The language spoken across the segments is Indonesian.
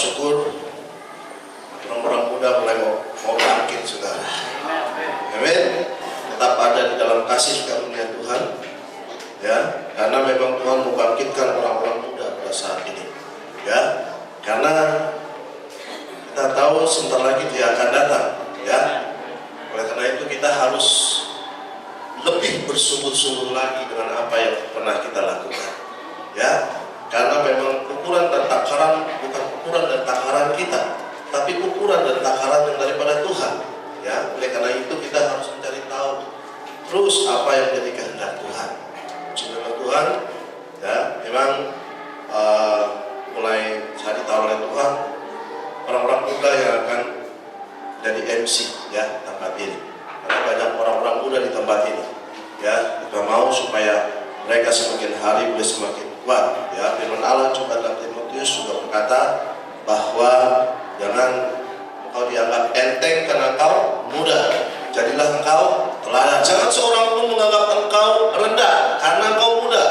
syukur orang-orang muda mulai mau bangkit, saudara. Amin. Tetap ada di dalam kasih karunia Tuhan, ya, karena memang Tuhan mau bangkitkan orang-orang muda pada saat ini, ya, karena kita tahu sebentar lagi Dia akan datang, ya. Oleh karena itu kita harus lebih bersungguh-sungguh lagi dengan apa yang pernah kita lakukan, ya, karena memang ukuran dan takaran bukan ukuran dan takaran kita, tapi ukuran dan takaran yang daripada Tuhan, ya. Oleh karena itu kita harus mencari tahu terus apa yang menjadi kehendak Tuhan. Saudara Tuhan, ya, memang mulai saya ditaruh oleh Tuhan orang-orang muda yang akan jadi MC, ya, tempat ini. Karena banyak orang-orang muda di tempat ini, ya. Kita mau supaya mereka semakin hari boleh semakin kuat, ya. Firman Allah juga dalam Timotius juga berkata bahwa jangan engkau dianggap enteng karena engkau muda, jadilah engkau teladan. Jangan seorang pun menganggap engkau rendah karena engkau muda.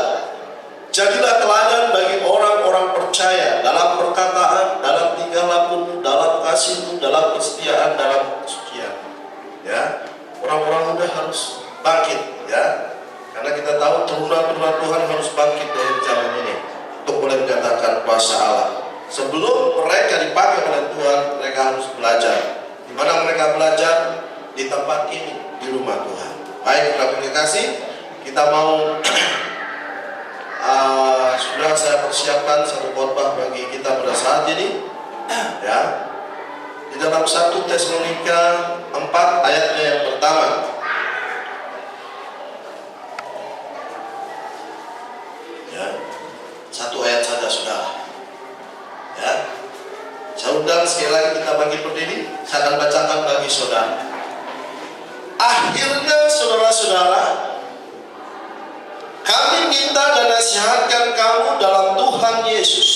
Jadilah teladan bagi orang-orang percaya dalam perkataan, dalam tingkah lakumu, dalam kasihmu, dalam kesetiaan, dalam kesucian, ya. Orang-orang muda harus bangkit, ya, karena kita tahu turunan-turunan Tuhan harus bangkit dari zaman ini untuk boleh menyatakan kuasa Allah. Sebelum mereka dipakai oleh Tuhan, mereka harus belajar. Di mana mereka belajar? Di tempat ini, di rumah Tuhan. Baik, terima kasih. Kita mau sudah saya persiapkan satu khotbah bagi kita pada saat ini, ya. Di dalam 1 Tesalonika 4 ayatnya yang pertama. Ya. Satu ayat saja, saudara. Ya. Saya undang sekali lagi kita bagi berdiri, saya akan bacakan bagi saudara. Akhirnya saudara-saudara, kami minta dan nasihatkan kamu dalam Tuhan Yesus.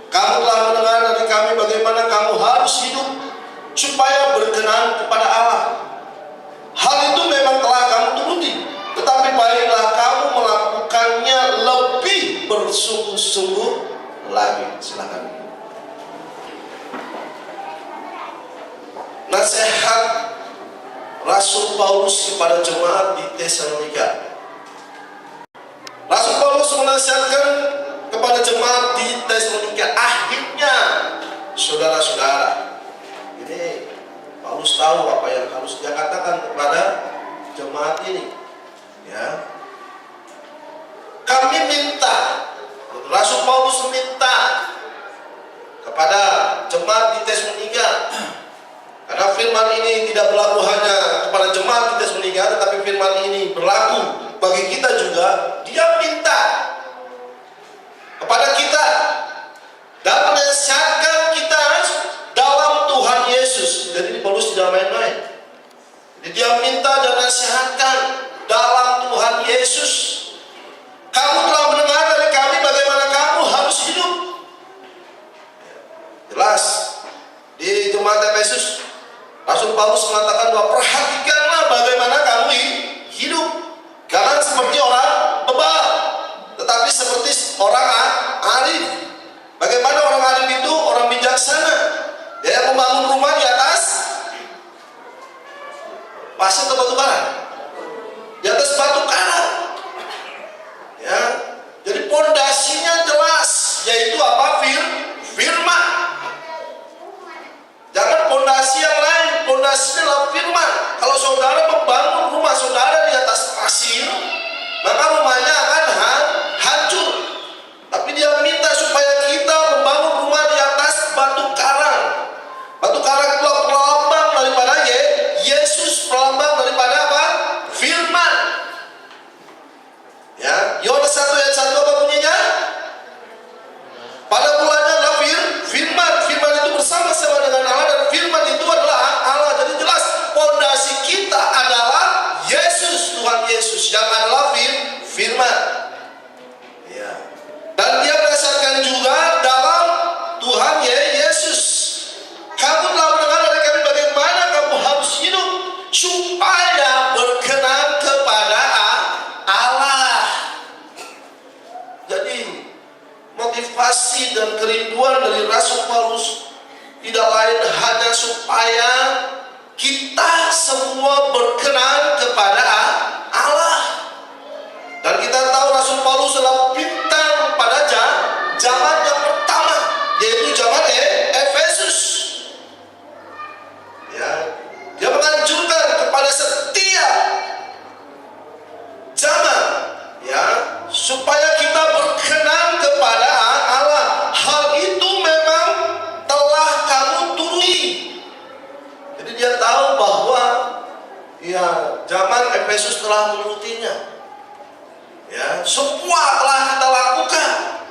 Kamu telah mendengar dari kami bagaimana kamu harus hidup supaya berkenan kepada Allah. Hal itu memang telah kamu turuti, tetapi baiklah kamu melakukannya lebih bersungguh-sungguh lagi. Silakan. Nasihat Rasul Paulus kepada jemaat di Tesalonika. Rasul Paulus menasihatkan kepada jemaat di Tesalonika. Akhirnya, saudara-saudara, ini Paulus tahu apa yang harus dia katakan kepada jemaat ini, ya. Kami minta, Rasul Paulus minta kepada jemaat di Tesalonika, karena firman ini tidak berlaku hanya kepada jemaat di Tesalonika, tetapi firman ini berlaku bagi kita juga. Dia minta kepada kita dan menasihatkan kita dalam Tuhan Yesus. Jadi Paulus tidak main-main. Jadi dia minta dan nasihatkan dalam Tuhan Yesus. Kamu telah mendengar dari kami bagaimana kamu harus hidup. Jelas di jemaat Efesus, Rasul Paulus mengatakan bahwa perhatikanlah bagaimana kamu hidup. Jangan seperti orang bebal. supaya kita semua berkenan kepada Allah. Dan kita tahu Rasul Paulus adalah bintang pada zaman yang pertama, yaitu zaman Efesus. Ya, dia menganjurkan kepada setiap zaman, ya, supaya kita berkenan kepada Allah. Hal itu memang telah kamu turuti. Jadi dia tahu bahwa ya zaman Efesus telah menurutinya. Ya, semua telah kita lakukan.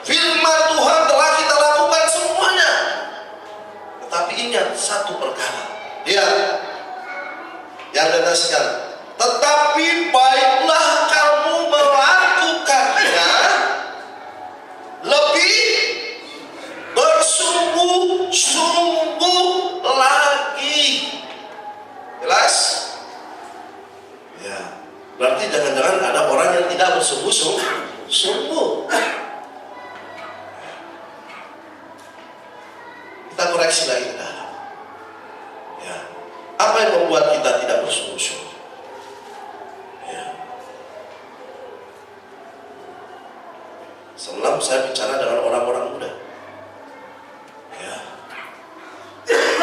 Firman Tuhan telah kita lakukan semuanya. Tetapi ingat satu perkara. Lihat yang ada sekali. Tetapi baiklah kamu melakukannya lebih bersungguh-sungguh lagi. Jelas? Ya. Berarti jangan-jangan ada orang yang tidak bersungguh-sungguh. Kita koreksi lagi ke dalam. Ya. Apa yang membuat kita tidak bersungguh-sungguh? Ya. Semalam saya bicara dengan orang-orang muda. Ya.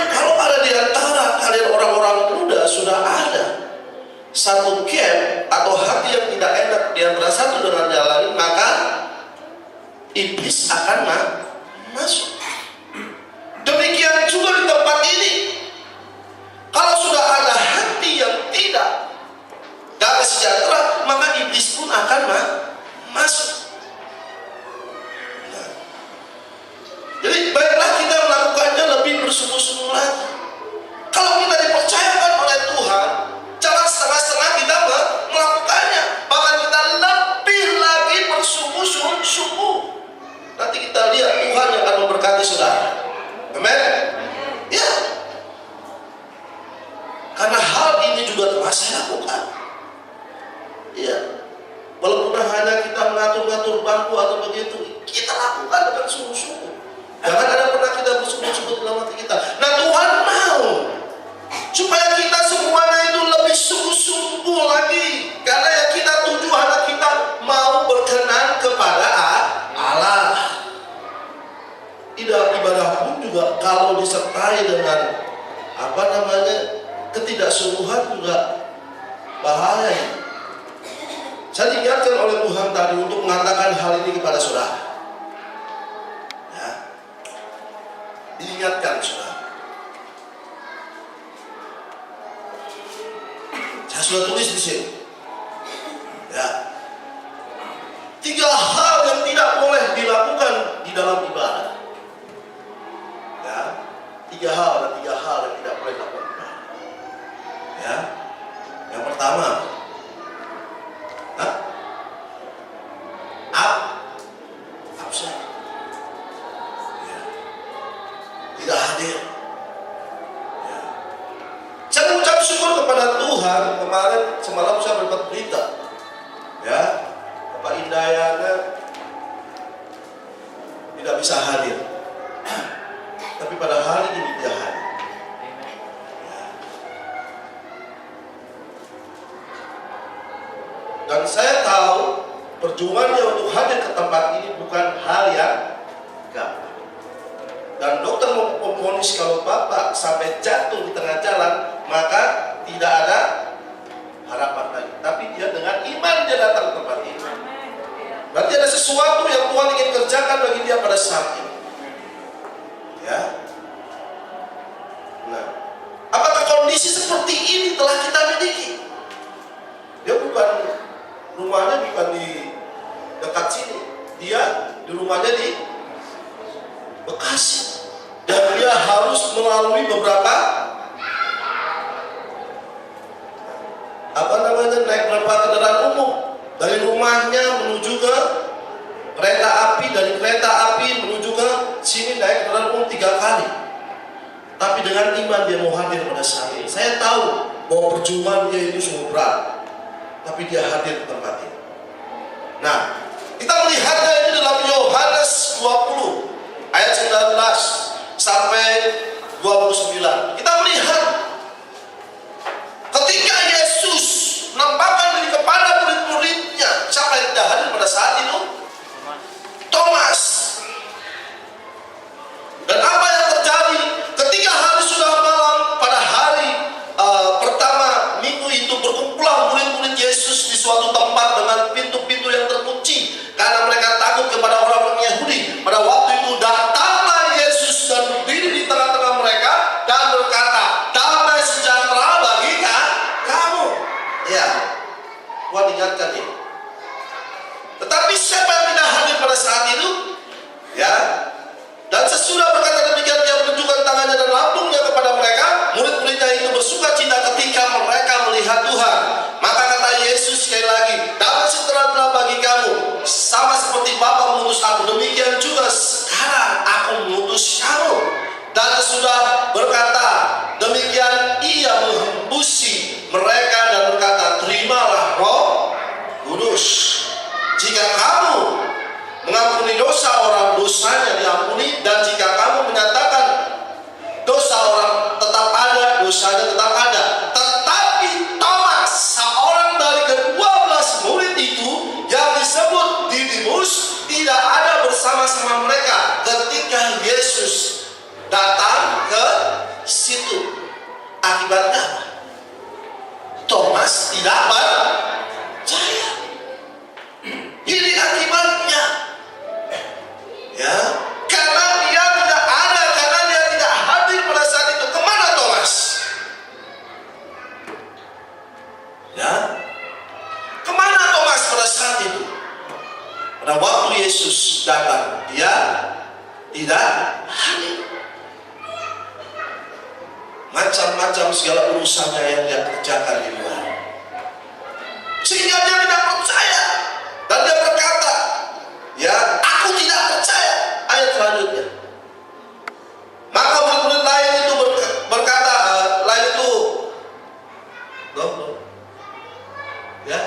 Kalau ada di antara kalian orang-orang muda sudah ada satu gap atau hati yang tidak enak di antara satu dengan yang lain, maka iblis akan masuk. Demikian juga di tempat ini. Kalau sudah ada hati yang tidak sejahtera, maka iblis pun akan masuk. Nah, jadi baiklah kita melakukannya lebih bersungguh-sungguh lagi. Kalau kita dipercayakan oleh Tuhan, jangan setengah-setengah kita melakukannya. Bahkan kita lebih lagi bersungguh-sungguh. Nanti kita lihat Tuhan yang akan memberkati saudara. Amin. Ya. Karena hal ini juga telah saya lakukan. Ya. Walaupun hanya kita mengatur-ngatur bangku atau begitu, kita lakukan dengan sungguh-sungguh. Jangan ada pernah kita bersungguh-sungguh dalam hati kita. Nah, Tuhan mau supaya kita semuanya itu lebih sungguh-sungguh lagi. Karena ya kita tujuan kita mau berkenan kepada Allah. Ibadah pun juga kalau disertai dengan ketidaksungguhan juga bahaya. Saya diingatkan oleh Tuhan tadi untuk mengatakan hal ini kepada saudara. Ya. Diingatkan saudara. Saya sudah tulis di sini. Ya. 3 hal yang tidak boleh dilakukan di dalam ibadah. Ya. 3 hal yang tidak boleh dilakukan. Ya. Yang pertama, absen. Ya. Tidak hadir. Ya. Saya mengucap syukur kepada Tuhan. Kemarin semalam saya mendapat berita, ya, Bapak Indayana tidak bisa hadir, tapi pada hari ini dia hadir. Ya. Dan saya tahu perjuangannya untuk hadir ke tempat ini bukan hal yang gampang. Dan dokter memvonis kalau Bapak sampai jatuh di tengah jalan, maka tidak ada harapan lagi. Tapi dia dengan iman dia datang ke tempat ini. Berarti ada sesuatu yang Tuhan ingin kerjakan bagi dia pada saat ini. Ya. Nah, apakah kondisi seperti ini telah kita miliki? Dia rumahnya bukan di dekat sini. Dia di rumahnya di Bekasi. Dan dia harus melalui beberapa naik beberapa kendaraan umum dari rumahnya menuju ke kereta api, dari kereta api menuju ke sini naik kendaraan umum 3 kali. Tapi dengan iman dia mau hadir pada saat ini. Saya tahu bahwa perjuangan dia itu sungguh berat, tapi dia hadir di tempat ini. Nah, kita melihatnya itu dalam Yohanes 20 ayat 19. sampai 29. Kita melihat ketika Yesus menampakkan diri kepada murid-muridnya, siapa yang tidak hadir pada saat itu? Thomas. Dan apa yang terjadi ketika hari sudah malam pada hari pertama minggu itu, berkumpullah murid-murid Yesus di suatu tempat dengan pintu-pintu yang terkunci karena mereka takut kepada orang-orang Yahudi. Pada waktu itu datanglah Yesus dan berdiri di tengah-tengah mereka dan berkata, damai sejahtera bagi kamu. Ya, Tuhan ingatkan ini. Tetapi siapa yang tidak hadir pada saat itu? Ya. Dan sesudah berkata demikian, dia menunjukkan tangannya dan lambungnya kepada mereka. Murid-muridnya itu bersuka cita ketika mereka melihat Tuhan. Maka kata Yesus sekali lagi, damai sejahtera bagi kamu. Sama seperti Bapa mengutus aku, demikian juga sekarang aku mengutus kamu. Dan sesudah berkata demikian, ia menghembusi mereka dan berkata, terimalah Roh Kudus. Jika kamu mengampuni dosa orang, dosanya diampuni, dan jika kamu menyatakan dosa orang tetap ada, dosanya tetap ada. Tetapi Thomas, seorang dari ke-12 murid itu yang disebut Didimus, tidak ada bersama-sama mereka ketika Yesus datang ke situ. Akibatnya apa? Thomas tidak percaya. Ini akibatnya, ya, karena dia tidak ada, karena dia tidak hadir pada saat itu. Kemana Thomas? Ya, kemana Thomas pada saat itu? Pada waktu Yesus datang, dia tidak hadir. Macam-macam segala urusannya yang dia kerjakan di luar, sehingga dia tidak percaya. Dan dia berkata, ya, aku tidak percaya. Ayat selanjutnya. Maka murid-murid lain itu berkata, lain itu, ya.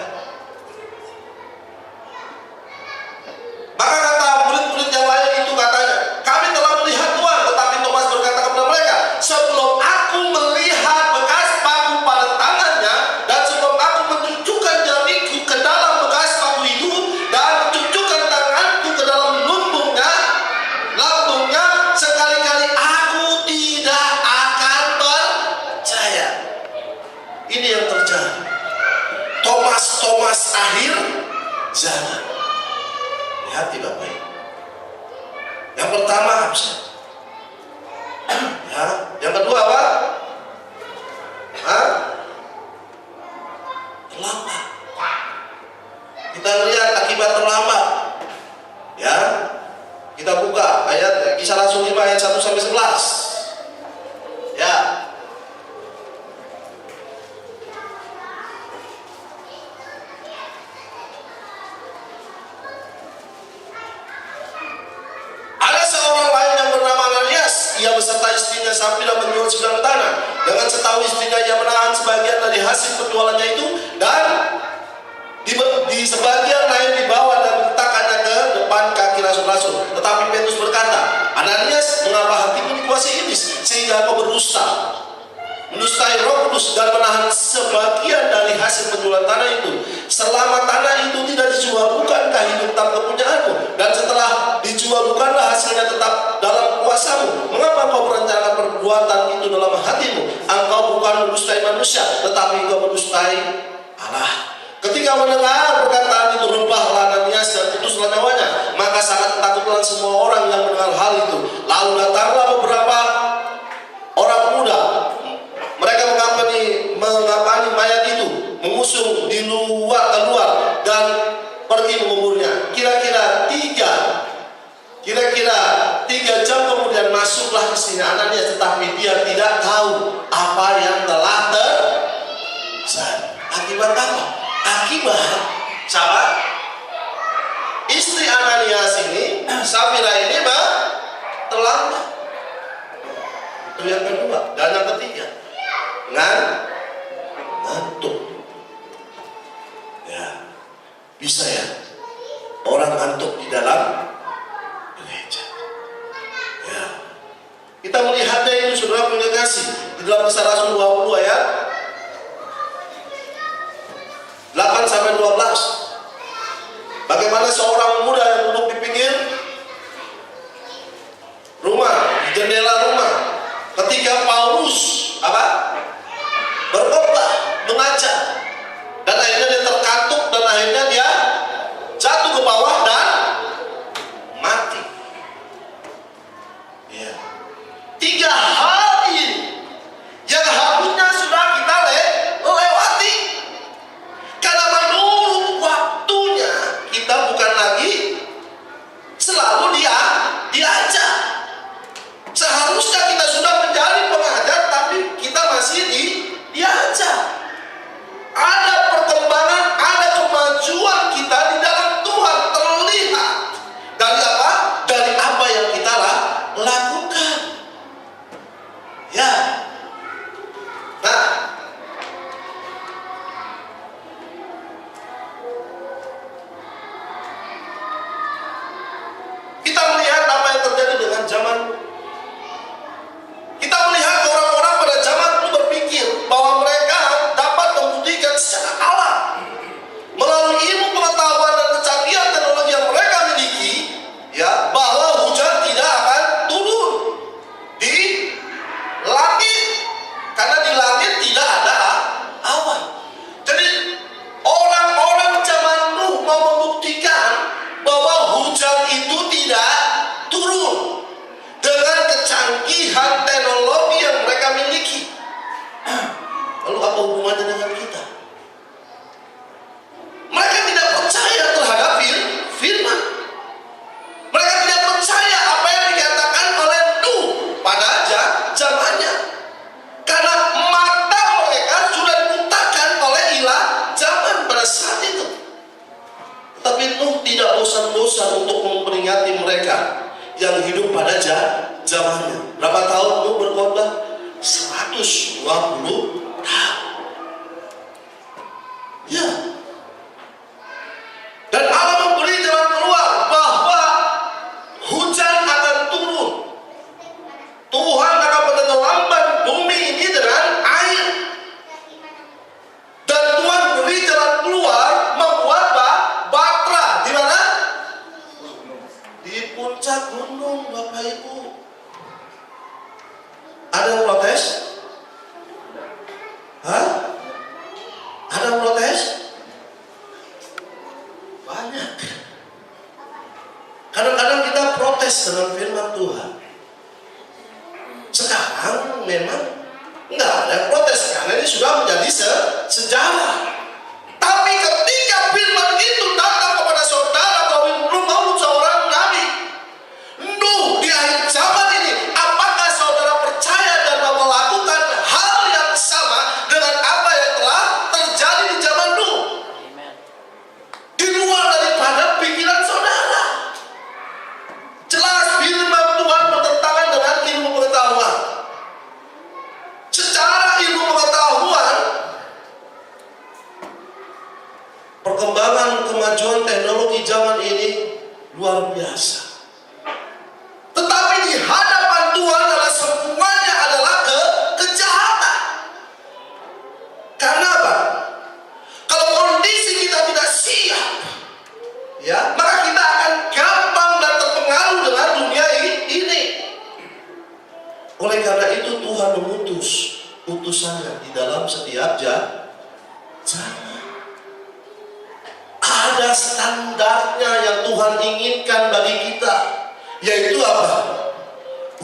Maka kata murid-murid yang lain itu katanya, kami telah melihat Tuhan. Tetapi Thomas berkata kepada mereka, sebelum aku melihat bekas paku pada tangannya, dan sebelum aku menunjukkan jariku ke dalam bekas paku itu, dan menunjukkan tanganku ke dalam lambungnya, sekali-kali aku tidak akan percaya. Ini yang terjadi. Thomas akhir zaman. Lihat Bapak Ibu. Yang pertama absen. Ya, yang kedua apa? Terlambat. Kita lihat akibat terlambat. Ya. Kita buka ayat Kisah Rasul 5 ayat 1 sampai 11. Ya. Ada seorang lain yang bernama Ananias. Ia beserta istrinya Safira menjual sebidang tanah. Dengan setahu istrinya, ia menahan sebagian dari hasil penjualannya itu, dan di sebagian lain dibawa dan diletakkannya ke depan kaki rasul-rasul. Tetapi Petrus berkata, Ananias, mengapa hatimu dikuasai iblis sehingga kau berdusta, mendustai Roh Kudus dan menahan sebagian dari hasil penjualan tanah itu? Selama tanah itu tidak dijual, bukankah itu tetap kepunyaanmu? Dan setelah dijual, bukanlah hasilnya tetap dalam kuasamu? Mengapa kau merencanakan perbuatan itu dalam hatimu? Engkau bukan mendustai manusia, tetapi engkau mendustai Allah. Ketika mendengar perkataan itu, rebahlah Ananias dan putuslah nyawanya. Maka sangat takutlah semua orang yang mendengar hal itu. Lalu datanglah beberapa orang muda. Mereka mengapani mayat itu, mengusung keluar dan pergi menguburnya. Kira-kira 3 jam kemudian masuklah ke sini Ananias, tetapi dia tidak tahu apa yang telah terjadi. Akibat apa? Akibat sahabat, istri Ananias ini, Safira ini terlambat. Itu yang kedua. Dan yang ketiga, ngantuk. Ya, bisa ya orang ngantuk di dalam gereja. Ya, Kisah Rasul 20 ayat 8 sampai 12. Bagaimana seorang muda yang duduk di pinggir rumah, di jendela rumah, ketika Paulus berkhotbah, mengajar, dan akhirnya dia terkantuk dan akhirnya dia jatuh ke bawah dan mati. Ya. 3 hari yang harusnya sudah kita lewati, karena menurut waktunya kita bukan lagi selalu diajar. Seharusnya kita sudah menjadi pengajar, tapi kita masih diajar. Ada perkembangan, ada kemajuan kita di dalam Tuhan terlihat dari apa? Dari apa yang kita lakukan. Ya. Nah, kita melihat apa yang terjadi dengan zaman. Kita melihat orang-orang pada zaman itu berpikir bahwa mereka dapat membuktikan secara alam melalui ilmu pengetahuan dan kecanggihan teknologi yang mereka miliki, ya, bahwa hujan tidak akan turun di langit karena di langit tidak ada awan. Jadi orang-orang zaman Nuh mau membuktikan bahwa hujan itu tidak turun dengan kecanggihan teknologi yang mereka miliki. Lalu apa hubungannya dengan kita? Mereka tidak percaya terhadap firman. Mereka tidak percaya apa yang dikatakan oleh Nuh pada zamannya. Karena mata mereka sudah dibutakan oleh ilah zaman pada saat itu. Tapi Nuh tidak bosan-bosan untuk memperingati mereka yang hidup pada zamannya. Berapa tahun Nuh berkhotbah? 120 tahun. Ya. Dan Allah memberi jalan keluar bahwa hujan akan turun. Tuhan akan menenggelamkan bumi ini dengan air. Dan Tuhan beri jalan keluar membuat batra di mana? Di puncak gunung, Bapak Ibu. Ada yang protes? Hah? Ada yang protes? Banyak. Kadang-kadang kita protes dengan firman Tuhan. Sekarang memang nggak ada yang protes karena ini sudah menjadi sejarah. Tapi ketika firman itu datang kepada saudara Maulud seorang nabi Nuh di akhir zaman ini, apakah saudara percaya dan mau melakukan hal yang sama dengan apa yang telah terjadi di zaman Nuh? Di luar daripada pikiran saudara. Jelas firman Tuhan bertentangan dengan ilmu pengetahuan. Secara ilmu pengetahuan, perkembangan kemajuan teknologi zaman ini luar biasa. Tetapi di hadapan Tuhan adalah semuanya adalah kejahatan. Karena apa? Kalau kondisi kita tidak siap, ya, maka kita akan gampang dan terpengaruh dengan dunia ini. Oleh karena itu Tuhan mengutus utusannya di dalam setiap zaman. Ada standarnya yang Tuhan inginkan bagi kita, yaitu apa?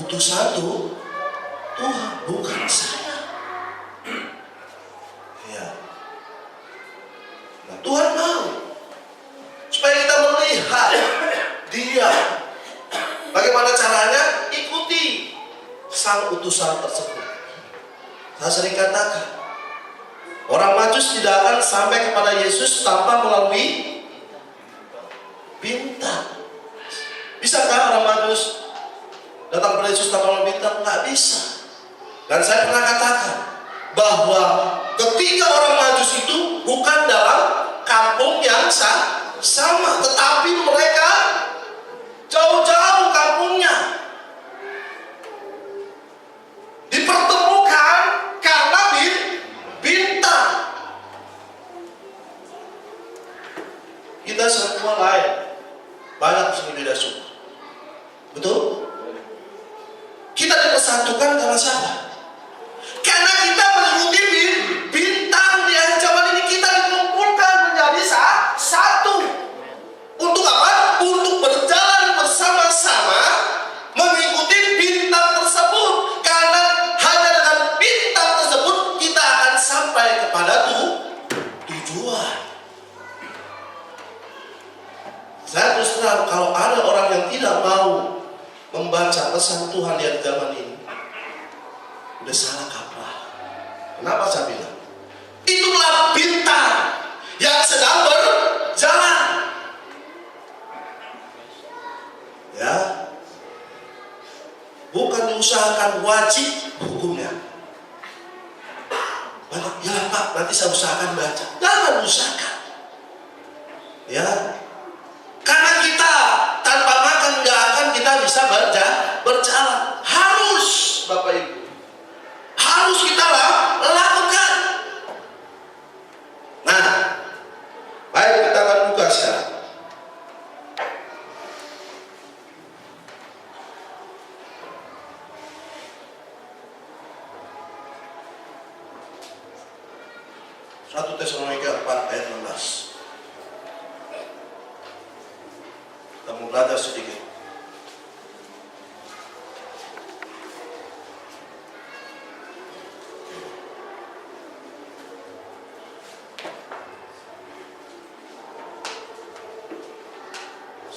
Utusan Tuhan, bukan saya. Ya. Nah, Tuhan mau supaya kita melihat Dia. Bagaimana caranya? Ikuti sang utusan tersebut. Saya sering katakan, orang Majus tidak akan sampai kepada Yesus tanpa melalui bintang. Bisakah orang Majus datang kepada Yesus tanpa melalui bintang? Nggak bisa. Dan saya pernah katakan bahwa ketika orang Majus itu bukan dalam kampung yang sama, tetapi mereka jauh-jauh kampungnya dipertemukan kita semua lain. Banyak sini beda suku. Betul? Kita dipersatukan karena siapa? Karena kita mengikuti bintang di akhir zaman ini. Kita dikumpulkan menjadi satu. Untuk apa? Untuk berjalan bersama-sama mengikuti bintang tersebut. Karena hanya dengan bintang tersebut kita akan sampai kepada tujuan. Saya terus terang, kalau ada orang yang tidak mau membaca pesan Tuhan di zaman ini, udah salah kaprah. Kenapa saya bilang? Itulah bintang yang sedang berjalan. Ya, bukan diusahakan wajib hukumnya. Banyak ya Pak, nanti saya usahakan baca. Jangan usahakan. Ya, karena kita tanpa makan nggak akan kita bisa berjalan. Harus Bapak Ibu, harus kita lakukan. Nah, baik, kita akan buka sekarang. Satu Tesalonika 4 ayat 16. Kita mau belajar sedikit.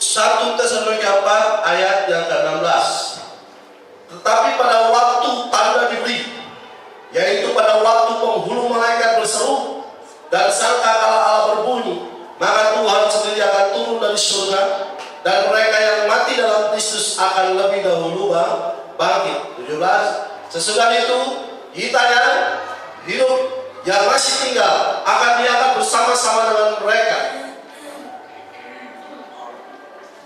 Satu Tesalonika 4 ayat yang ke-16. Tetapi pada waktu tanda diberi, yaitu pada waktu penghulu malaikat berseru dan sangkakala Allah berbunyi, maka Tuhan sendiri akan turun dari surga, dan mereka yang mati dalam Kristus akan lebih dahulu bangkit. 17. Sesudah itu kita yang hidup, yang masih tinggal, akan diangkat bersama-sama dengan mereka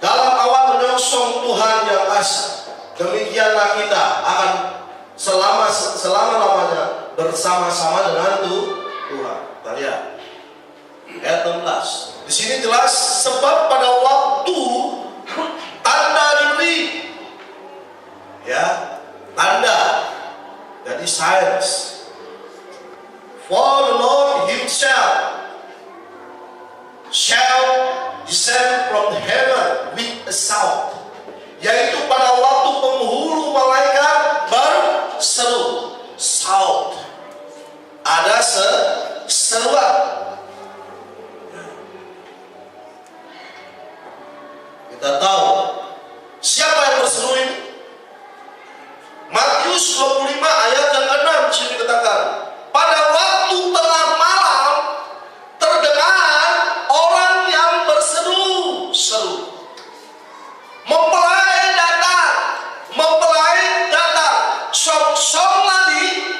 dalam awal menyongsong Tuhan yang asa. Demikianlah kita akan selama-lamanya bersama-sama dengan Tuhan. Kita lihat ayat 16. Di sini jelas, sebab pada waktu tanda diberi. Ya, tanda. Jadi signs. For the Lord himself shall descend from heaven with a sound. Yaitu pada waktu penghulu malaikat berseru. Sound. Ada seruan. Kita tahu siapa yang berseru ini? Matius 25 ayat yang ke-6 di sini dikatakan, pada waktu tengah malam terdengar orang yang berseru-seru, mempelai datang, song-songlah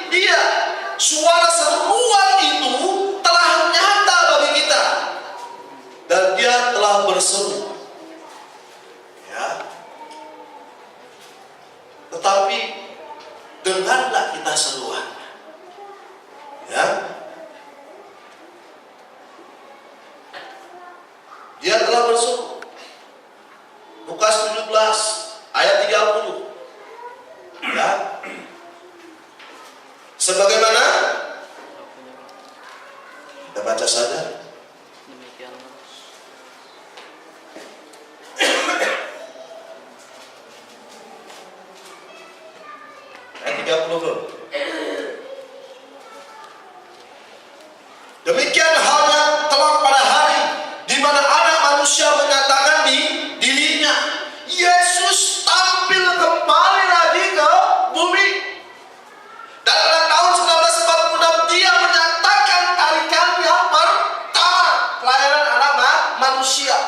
dia. Suara seruan itu telah nyata bagi kita, dan dia telah berseru. Tetapi dengarlah kita seruan. Ya, dia telah berseru. Lukas 17 ayat 30. Ya, sebagaimana kita baca saja. Demikian halnya telah pada hari di mana Anak Manusia menyatakan dirinya, Yesus tampil kembali lagi ke bumi. Dan pada tahun 1946 dia menyatakan tarikan yang pertama pelayanan Anak Manusia.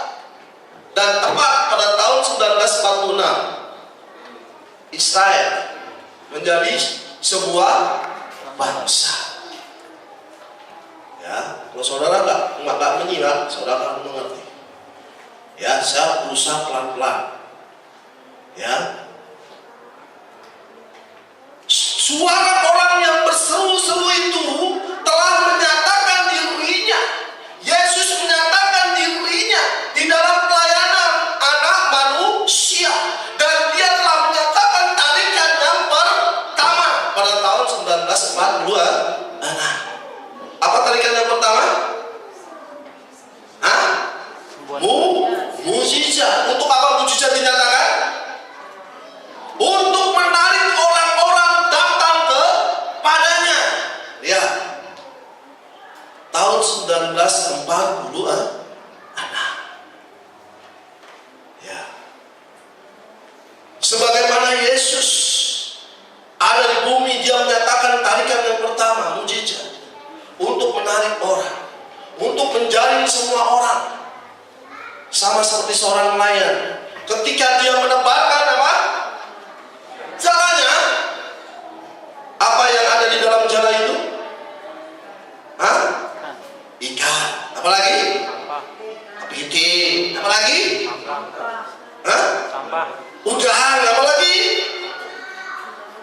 Dan tepat pada tahun 1946 Israel menjadi sebuah bangsa. Ya, kalau saudara nggak menyimak, saudara akan mengerti. Ya, saya berusaha pelan-pelan. Ya, suara orang yang berseru-seru itu telah menyatakan dirinya. Yesus menyatakan dirinya 1946. Ya. Sebagaimana Yesus ada di bumi, dia menyatakan tarikan yang pertama, mujizat, untuk menarik orang, untuk menjaring semua orang. Sama seperti seorang nelayan, ketika dia menebarkan apa? Jalanya. Apa yang ada di dalam jala itu? Hah? Ikan. Apalagi? Kepiting. Apalagi? Hah? Udang. Apalagi?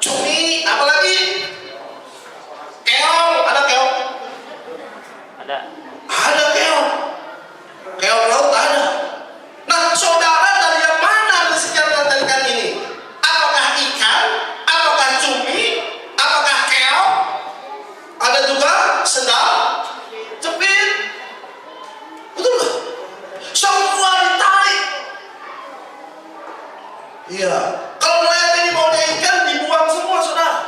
Cumi. Apalagi? Keong. Ada keong? Ada keong. Keong laut ada. Nah, saudara, dari yang mana sekian ikan ini? Apakah ikan? Apakah cumi? Apakah keong? Ada juga sendal, jepit. Betul nggak? Semua ditarik. Iya. Kalau nelayan ini maunya ikan, dibuang semua, saudara.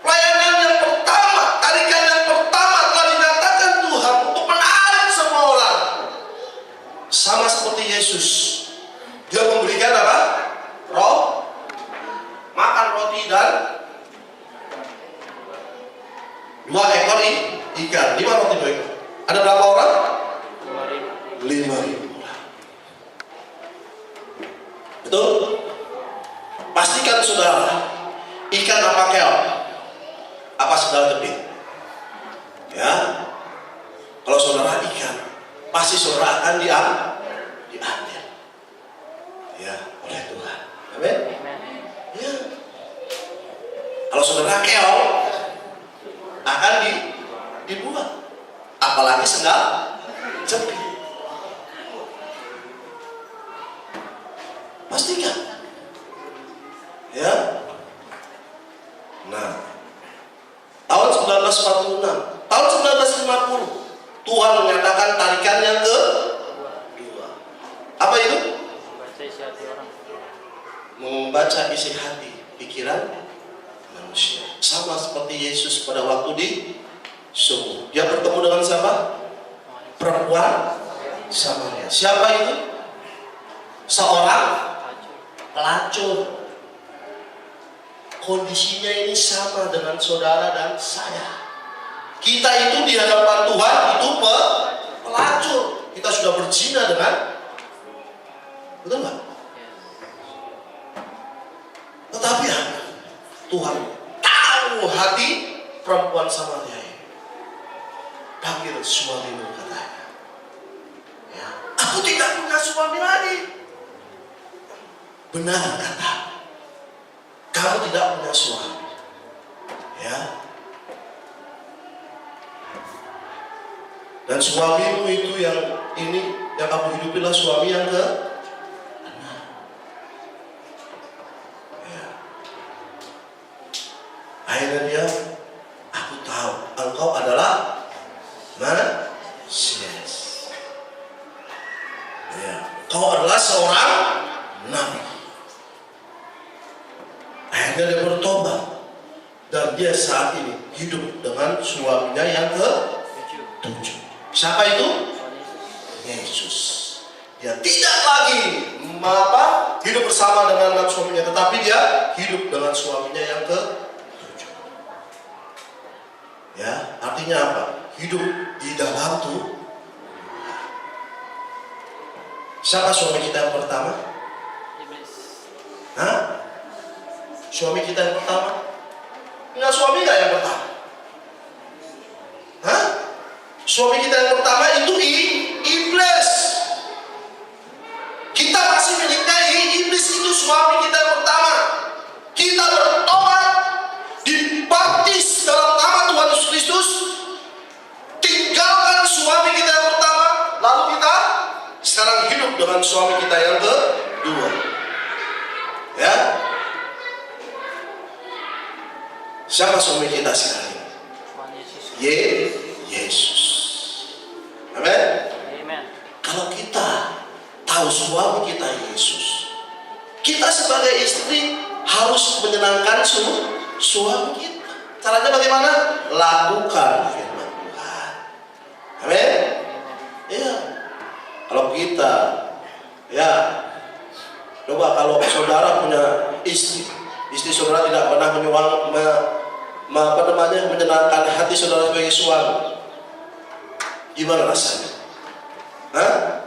Pelayanan yang pertama, tarikan yang pertama telah dinyatakan Tuhan untuk menarik semua orang. Sama seperti Yesus, dia memberikan apa? Makan roti dan 2 ekor ikan. 5 roti 2 ekor. Ada berapa orang? 5.000 orang. Betul? Pastikan saudara, ikan apa keong? Apa sendal jepit? Ya. Kalau saudara ikan, pasti saudara akan diambil. Ya, oleh Tuhan. Amin. Ya. Kalau saudara keong, akan dibuang. Apalagi sendal jepit. Pastikan. Ya. Nah, tahun 1946, tahun 1950, Tuhan menyatakan tarikan yang kedua. Apa itu? Membaca isi hati, pikiran manusia. Sama seperti Yesus pada waktu di sumur. Dia bertemu dengan siapa? Perempuan Samaria. Siapa itu? Seorang pelacur. Kondisinya ini sama dengan saudara dan saya. Kita itu di hadapan Tuhan itu pelacur. Kita sudah berzina dengan, betul nggak? Tetapi Tuhan tahu hati perempuan Samaria ini. Panggil suamimu, katanya. Ya, aku tidak punya suami lagi. Benar kata, kamu tidak punya suami. Ya. Dan suamimu itu yang kamu hidupilah suami yang ke. Ya. Akhirnya dia, aku tahu engkau adalah Mesias. Ya. Kau adalah seorang nabi. Akhirnya dia bertobat, dan dia saat ini hidup dengan suaminya yang ke-7. Siapa itu? Yesus. Dia tidak lagi hidup bersama dengan suaminya, tetapi dia hidup dengan suaminya yang ke-7. Ya, artinya apa? Hidup di dalam Tuhan. Siapa suami kita yang pertama? Hah? Suami kita yang pertama? Enggak, suami enggak yang pertama? Hah? Suami kita yang pertama itu iblis. Kita masih menikahi iblis, itu suami kita yang pertama. Kita bertobat, dibaptis dalam nama Tuhan Yesus Kristus, tinggalkan suami kita yang pertama, lalu kita sekarang hidup dengan suami kita yang kedua. Ya. Siapa suami kita sekarang? Yesus. Amin. Kalau kita tahu suami kita Yesus, kita sebagai istri harus menyenangkan suami kita. Caranya bagaimana? Lakukan firman Tuhan. Amin. Iya. Kalau kita, ya, coba kalau saudara punya istri saudara tidak pernah menyenangkan hati saudara sebagai suami, gimana rasanya? Hah?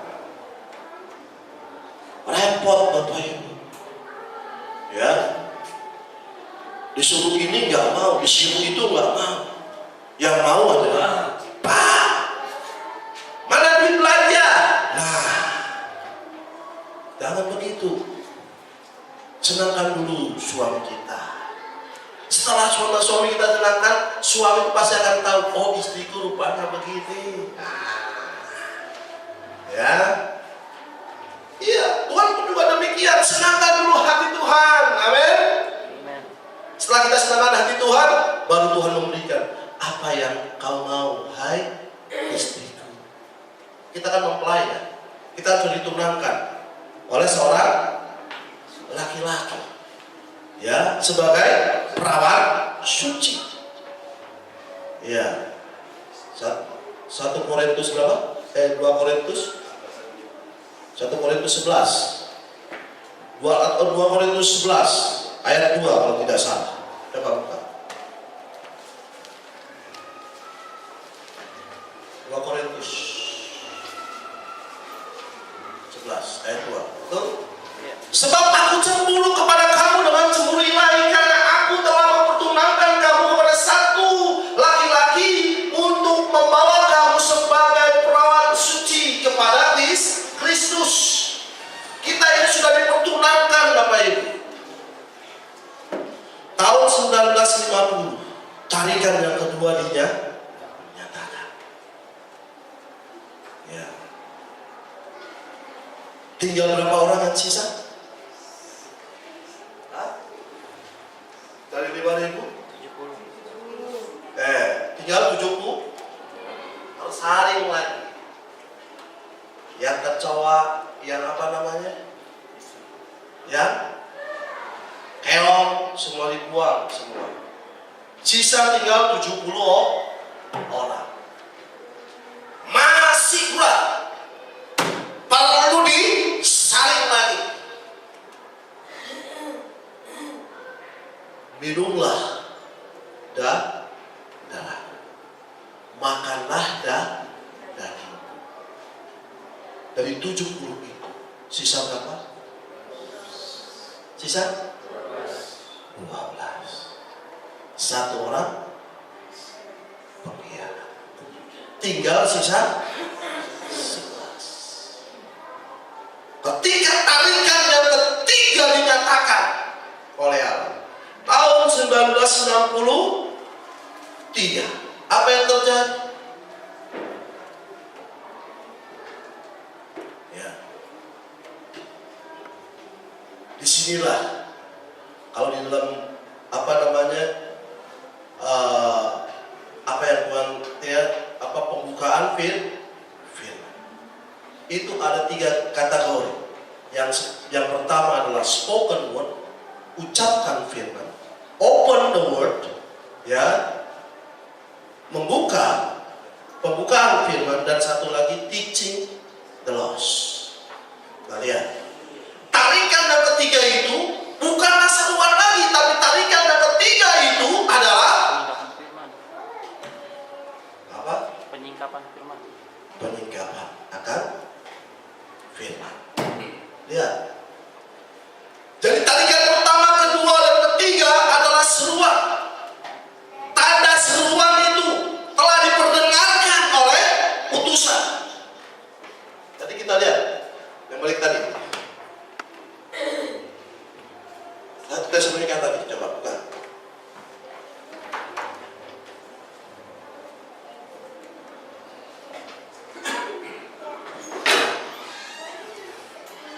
Repot Bapak Ibu. Ya, disuruh ini nggak mau, disuruh itu nggak mau. Yang mau adalah, Pak, mana duit belanja? Nah, jangan begitu. Senangkan dulu suami kita. Setelah suami kita senangkan, suami pasti akan tahu, oh istriku rupanya begini. Ya, iya, Tuhan pun juga demikian. Senangkan dulu hati Tuhan. Amin. Setelah kita senangkan hati Tuhan, baru Tuhan memberikan apa yang kau mau, hai istriku. Kita akan mempelai, ya. Kita harus ditunangkan oleh seorang laki-laki, ya, sebagai perawan suci. Ya, 1 Korintus berapa? 2 Korintus 1 Korintus 11 2 Korintus 11 ayat 2 kalau tidak salah. Coba buka 2 Korintus 11 ayat 2. Betul? Sebab aku cemburu kepada kamu dengan cemburu ilahi, karena aku telah mempertunangkan kamu kepada satu laki-laki untuk membawa kamu sebagai perawan suci kepada Kristus. Kita ini sudah dipertunangkan Bapak Ibu. Tahun 1950, tarikan yang kedua dinyatakan. Ya. Tinggal berapa orang yang sisa? Dari 5.000? 70. Tinggal 70. Harus saring lagi. Yang kecoa, yang apa namanya? Yang keong, semua dibuang semua. Sisa tinggal 70 orang. Masih kurang. Perlu disaring lagi. Minumlah darah, makanlah daging. Dari 70 itu sisa berapa? Sisa 12. Satu orang pengkhianat. Tinggal sisa 11. Ketika tarikan yang ketiga dinyatakan oleh Allah tahun 1963, apa yang terjadi? Ya. Disinilah kalau di dalam apa namanya apa yang Tuhan ya, apa pembukaan firman itu ada 3 kategori. Yang pertama adalah spoken word, ucapkan firman, open the word, ya, pembukaan firman, dan satu lagi teaching the lost. Nah, lihat, tarikan yang ketiga itu bukanlah seruan lagi, tapi tarikan yang ketiga itu adalah apa? Penyingkapan firman. Penyingkapan akan firman. Lihat. Jadi tarikan pertama, kedua, dan ketiga adalah seruan. Tanda seruan itu telah diperdengarkan oleh utusan. Tadi kita lihat yang balik tadi. Nah, kita sembunyikan tadi, coba buka.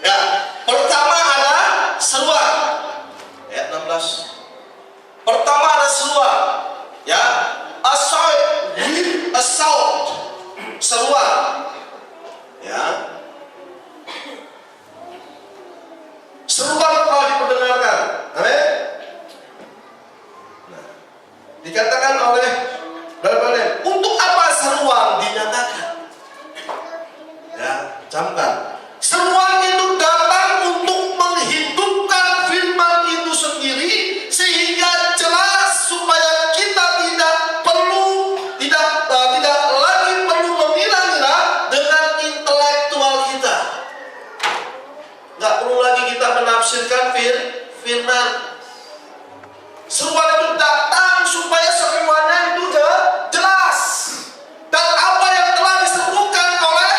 Ya, bahwa tidak lagi perlu mengira-ngira dengan intelektual kita. Nggak perlu lagi kita menafsirkan firman. Seruan itu datang supaya semuanya itu jelas. Dan apa yang telah diserukan oleh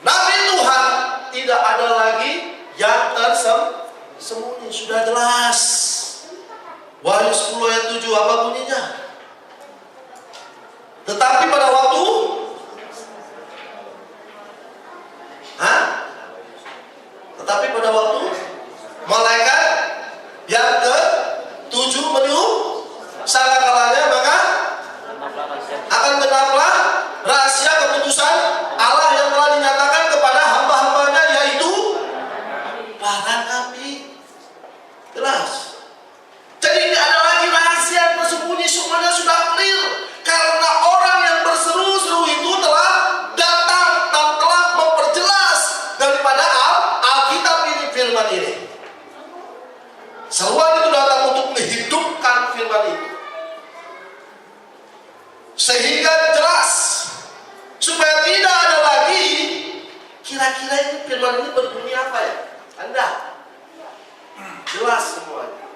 Nabi Tuhan tidak ada lagi yang tersembunyi, sudah jelas. Wahyu 10 ayat 7 apa bunyinya? Tetapi pada waktu Tetapi pada waktu malaikat yang ke-7 meniup sangkakalanya, maka akan genaplah rahasia keputusan Allah yang telah dinyatakan kepada hamba-hambanya, yaitu para nabi. Jelas. Jadi tidak ada lagi rahasia yang tersembunyi, semuanya sudah clear. Karena orang yang berseru-seru itu telah datang dan telah memperjelas daripada Alkitab ini, firman ini. Seruan itu datang untuk menghidupkan firman itu, sehingga jelas, supaya tidak ada lagi kira-kira ini firman ini berbunyi apa ya? Anda jelas semuanya.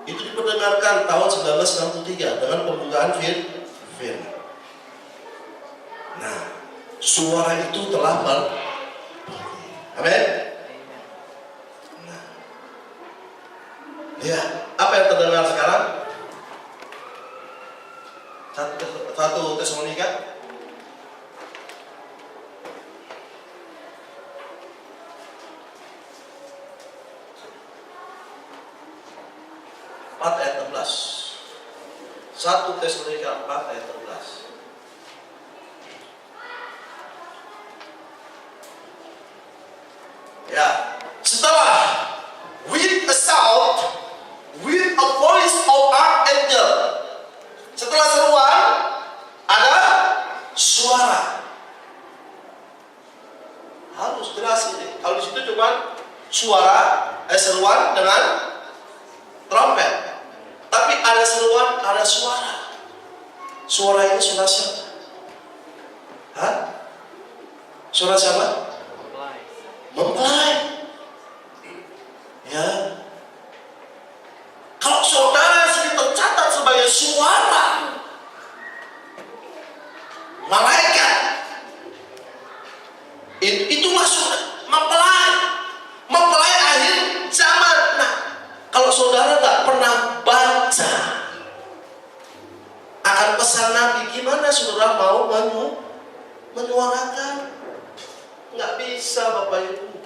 Itu diperdengarkan tahun 1963 dengan pembukaan firman. Nah, suara itu telah berbunyi. Amin. Nah, lihat apa yang terdengar sekarang. 1 Tesalonika 4 ayat 16. 1 Tesalonika 4 ayat 16. Ya, setelah with a sound, with a voice of archangel, setelah seruan ada suara. Harus jelas ini. Kalau di situ cuma suara seruan dengan trompet. Tapi ada seruan, ada suara. Suara ini suara siapa? Hah? Suara siapa? Mempelai. Ya. Kalau saudara sini tercatat sebagai suara malaikat, itulah suara mempelai. Mempelai akhir zaman. Nah, kalau saudara nggak pernah baca akan pesan Nabi, gimana saudara mau menyuarakan? Nggak bisa, Bapak Ibu.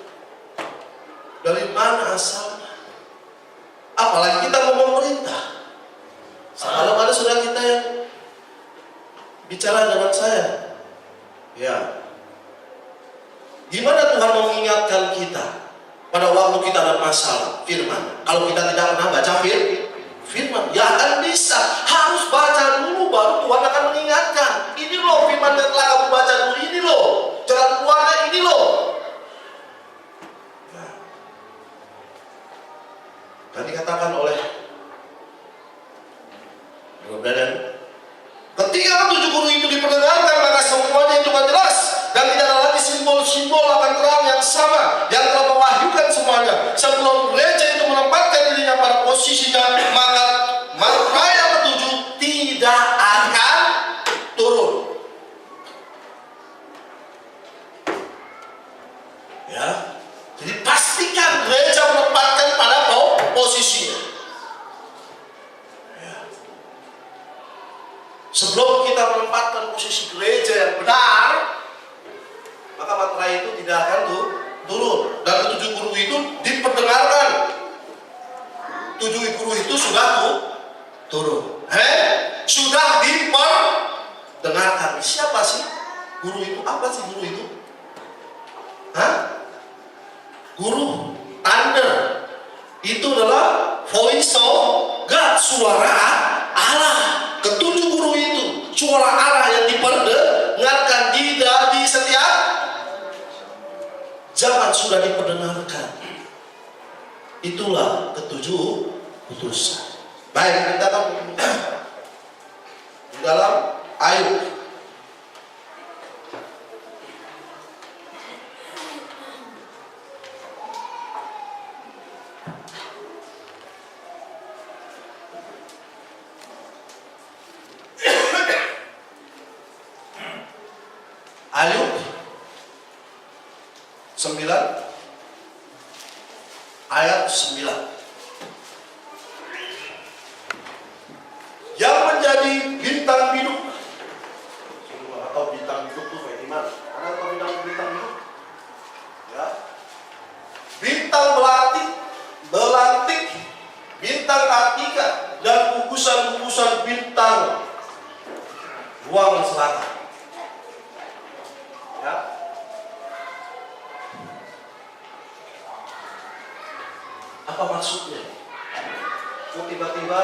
Dari mana asalnya? Apalagi kita mau memerintah. Kalau ada saudara kita yang bicara dengan saya, ya, gimana Tuhan mau mengingatkan kita pada waktu kita ada masalah firman? Kalau kita tidak pernah baca firman, ya akan bisa. Harus baca dulu, baru Tuhan akan mengingatkan. Ini loh firman yang telah kamu baca dulu, ini loh jalan keluarnya, ini loh. Nah, dan dikatakan oleh Brother, ketika 7 guru itu diperdengarkan, maka semuanya itu akan jelas dan tidak ada lagi simbol-simbol akan terang yang sama yang telah mewahyukan semuanya. Sebelum gereja itu menempatkan dirinya pada posisinya, maka raya ke-7 tidak akan turun. Ya, jadi pastikan gereja menempatkan pada posisinya. Ya. Sebelum kita menempatkan posisi gereja yang benar, maka materai itu tidak akan turun. Dan ke-7 guru itu diperdengarkan. 7 guru itu sudah turun. Sudah diperdengarkan. Siapa sih guru itu? Apa sih guru itu? Guru thunder. Itu adalah voice of God, suara Allah. Ke-7 guru itu suara Allah yang diperdengarkan di setiap zaman sudah diperdengarkan. Itulah ke-7 utusan. Baik, kita akan di dalam Ayub. Ayub 9 ayat 9. Yang menjadi bintang hidup, atau bintang hidup itu kayak gimana? Ada tahu bintang hidup? Ya. Bintang belantik, bintang Atika, dan gugusan-gugusan bintang ruang selatan. Ya. Apa maksudnya? Kok tiba-tiba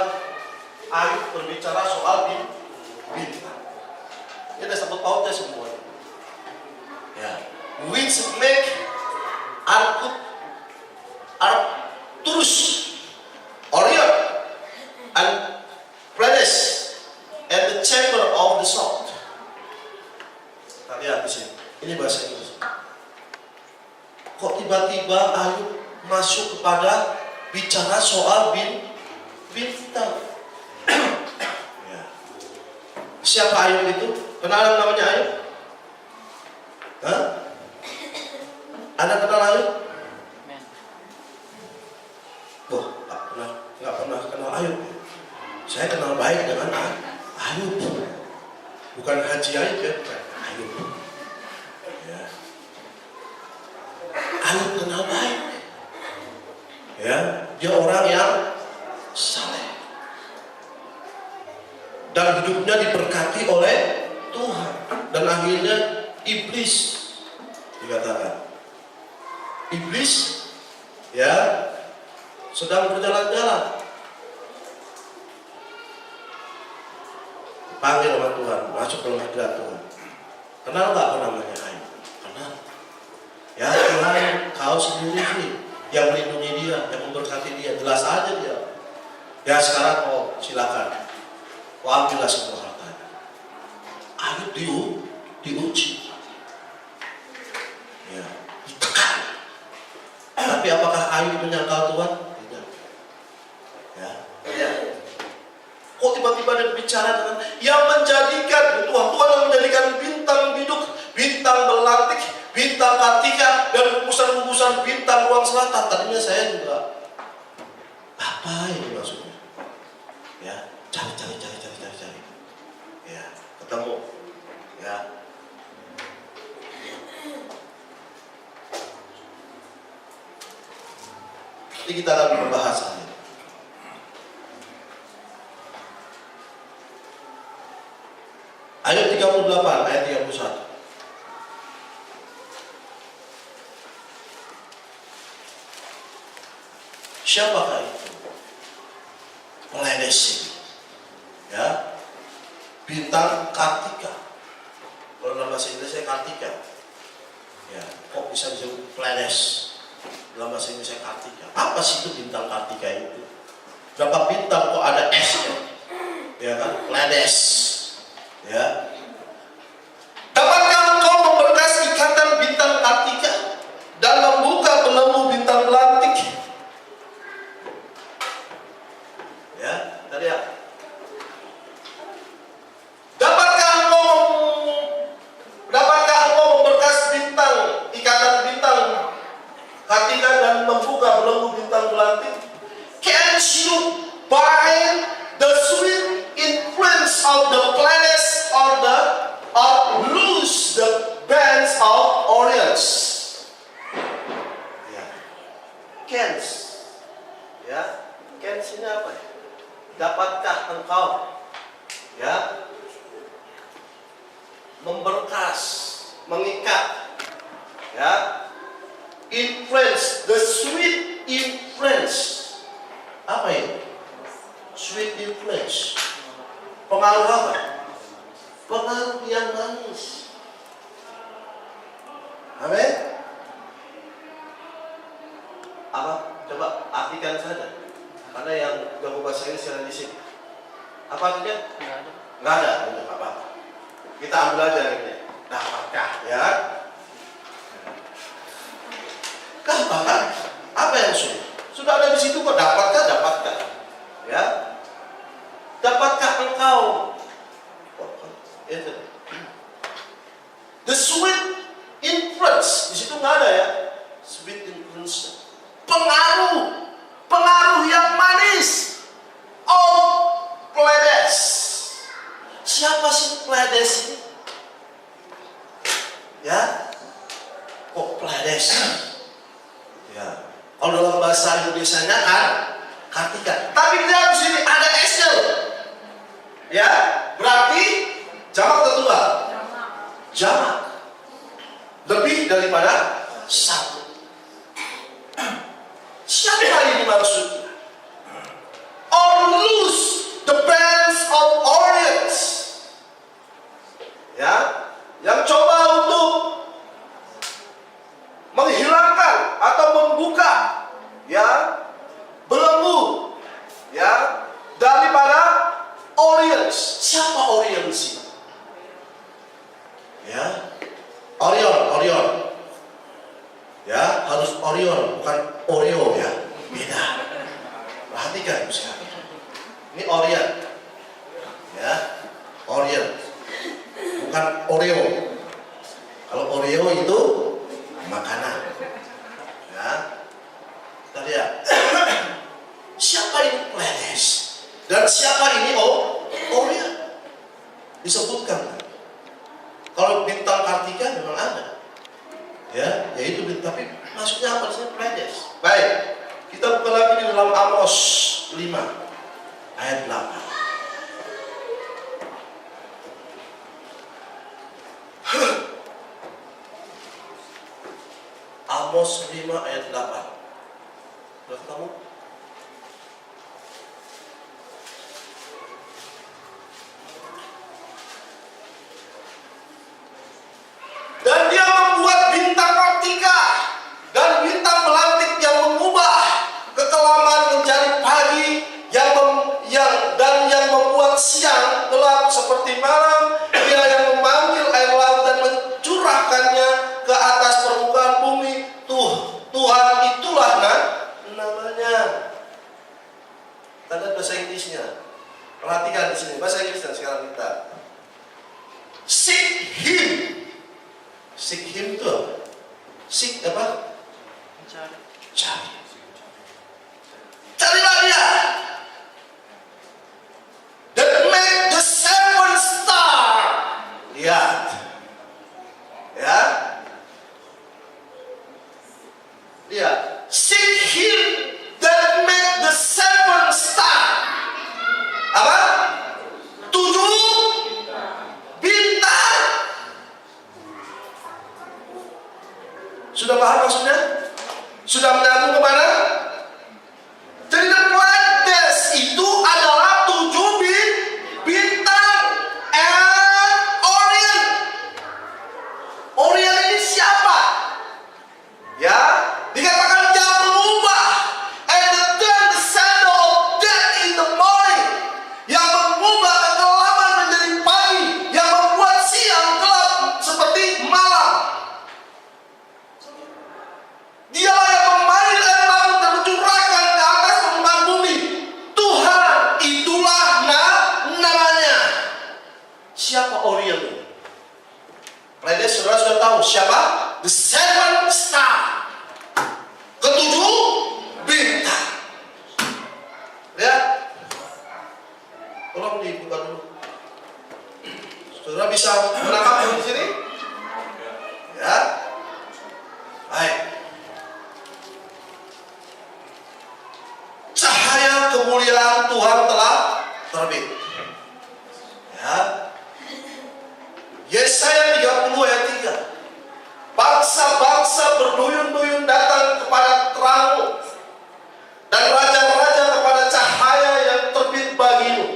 Ayub berbicara soal bintang? Ini ada sangkut pautnya semua. Ya. Which make Arcturus, Orion, and Pleiades, and the chamber of the south. Kita lihat di sini. Ini bahasa Inggris. Kok tiba-tiba Ayub masuk kepada bicara soal bintang? Ya. Siapa Ayub itu? Kenal namanya Ayub? Hah? Anda kenal Ayub? Wah, nggak pernah kenal Ayub. Saya kenal baik dengan Ayub. Bukan Haji Ayub ya, bukan Ayub. Ya. Ayub kenal baik. Ya, dia orang yang saleh. Dan hidupnya diberkati oleh Tuhan. Dan akhirnya iblis dikatakan. Iblis ya sedang berjalan-jalan. Panggil sama Tuhan, masuk ke rumah Tuhan. Kenal nggak namanya Ayub? Kenal. Ya Tuhan, kau sendiri nih yang melindungi dia, yang memberkati dia. Jelas aja dia. Ya sekarang kau silakan. Kau ambillah semua hartanya. Ayub diuji. Ya, ditekan. Tapi apakah Ayub menyangkal Tuhan? Tidak. Ya. Kok tiba-tiba dia bicara dengan yang menjadikan Tuhan yang menjadikan bintang hidup, bintang belantik, bintang Atika, dan gugusan-gugusan bintang ruang selatan. Tadinya saya juga apa ini maksudnya? Ya, cari. Ya, ketemu. Ya. Nanti kita akan membahas ini. Ayat 38, ayat 31. Siapakah itu? Pleiades ini. Ya. Bintang Kartika. Kalau dalam bahasa Inggrisnya Kartika. Ya, kok bisa disebut Pleiades? Dalam bahasa Inggrisnya Kartika. Apa sih itu bintang Kartika itu? Berapa bintang kok ada S-nya? Ya kan? Pleiades. Ya. Dapatkah engkau memberkas ikatan bintang Kartika dan membuka belenggu bintang belantik? Ya, tadi ya. Dapatkah engkau memberkas ikatan bintang Kartika dan membuka belenggu bintang belantik? Can you bind the sweet influence of the planets or loose the bands of Orions? Ya. Cans. Ya. Cans ini apa ya? Dapatkah engkau ya memberkas, mengikat ya influence, the sweet influence. Apa ini? Sweet influence. Pengaruh apa? Pengaruh yang manis. Amin. Apa? Coba artikan saja. Mana yang jago bahasa Inggris yang di sini? Apa artinya? Nggak ada. Nggak apa. Kita ambil aja ini. Dapatkah? Ya. Gampang. Apa yang sulit? Sudah ada di situ kok. Dapatkah? Dapatkah. Ya. Dapatkah engkau? The sweet influence di situ nggak ada ya. Sweet influence. Pengaruh yang manis. Oh, Pleiades. Siapa sih Pleiades ini? Ya, kok Pleiades? Ya, kalau dalam bahasa Indonesianya kan Kartika. Tapi lihat di sini ada S-nya. Ya, berarti jamak atau tunggal? Jamak. Lebih daripada satu. Siapa ini maksudnya? Or lose the bands of Orients. Ya, yang coba untuk menghilangkan atau membuka ya belenggu ya daripada Orients. Siapa Orients ini? Ya, Orion. Ya, harus Orion, bukan Oreo ya. Beda. Perhatikan sekarang. Ini Orion. Ya, Orion. Bukan Oreo. Kalau Oreo itu makanan. Ya. Kita lihat. Siapa ini Pleiades? Dan siapa ini Orion? Disebutkan. Kalau bintang Kartika memang ada. Ya, yaitu tapi maksudnya apa sih Pleiades? Baik, kita buka lagi di dalam Amos 5 ayat 8. Amos 5 ayat 8. Sudah ketemu? Dan dia membuat bintang Kartika dan bintang melantik yang mengubah kekelaman menjadi pagi, yang membuat siang gelap seperti malam. Dia yang memanggil air laut dan mencurahkannya ke atas permukaan bumi. Tuhan itulah namanya. Tanda bahasa Inggrisnya. Perhatikan di sini bahasa Inggris dan sekarang kita. Seek Him. Seek Him itu apa? Seek apa? Cari. Carilah dia. That make the seven star. Lihat. Ya. Lihat. Seek Him that make the seven star. Apa? 7 bintang. Sudah paham maksudnya? Sudah menyambung kemana? Jadi Pleiades itu adalah 7 bintang and Orion. Orion ini siapa? Ya, dikatakan dia mengubah and turn the shadow of death in the morning. Yang mengubah kegelapan menjadi pagi, yang membuat siang gelap seperti malam. Dialah yang memanggil air laut dan mencurahkan ke atas permukaan bumi. Tuhan itulah namanya. Siapa Orion ini? Pleiades saudara sudah tahu siapa? The seven star. Ketujuh bintang. Lihat. Tolong dibuka dulu. Saudara bisa menangkap di sini? Ya. Baik. Cahaya kemuliaan Tuhan telah terbit. Ya. Yesaya 30 ayat 3. Bangsa-bangsa berduyun-duyun datang kepada terangmu, dan raja-raja kepada cahaya yang terbit bagimu.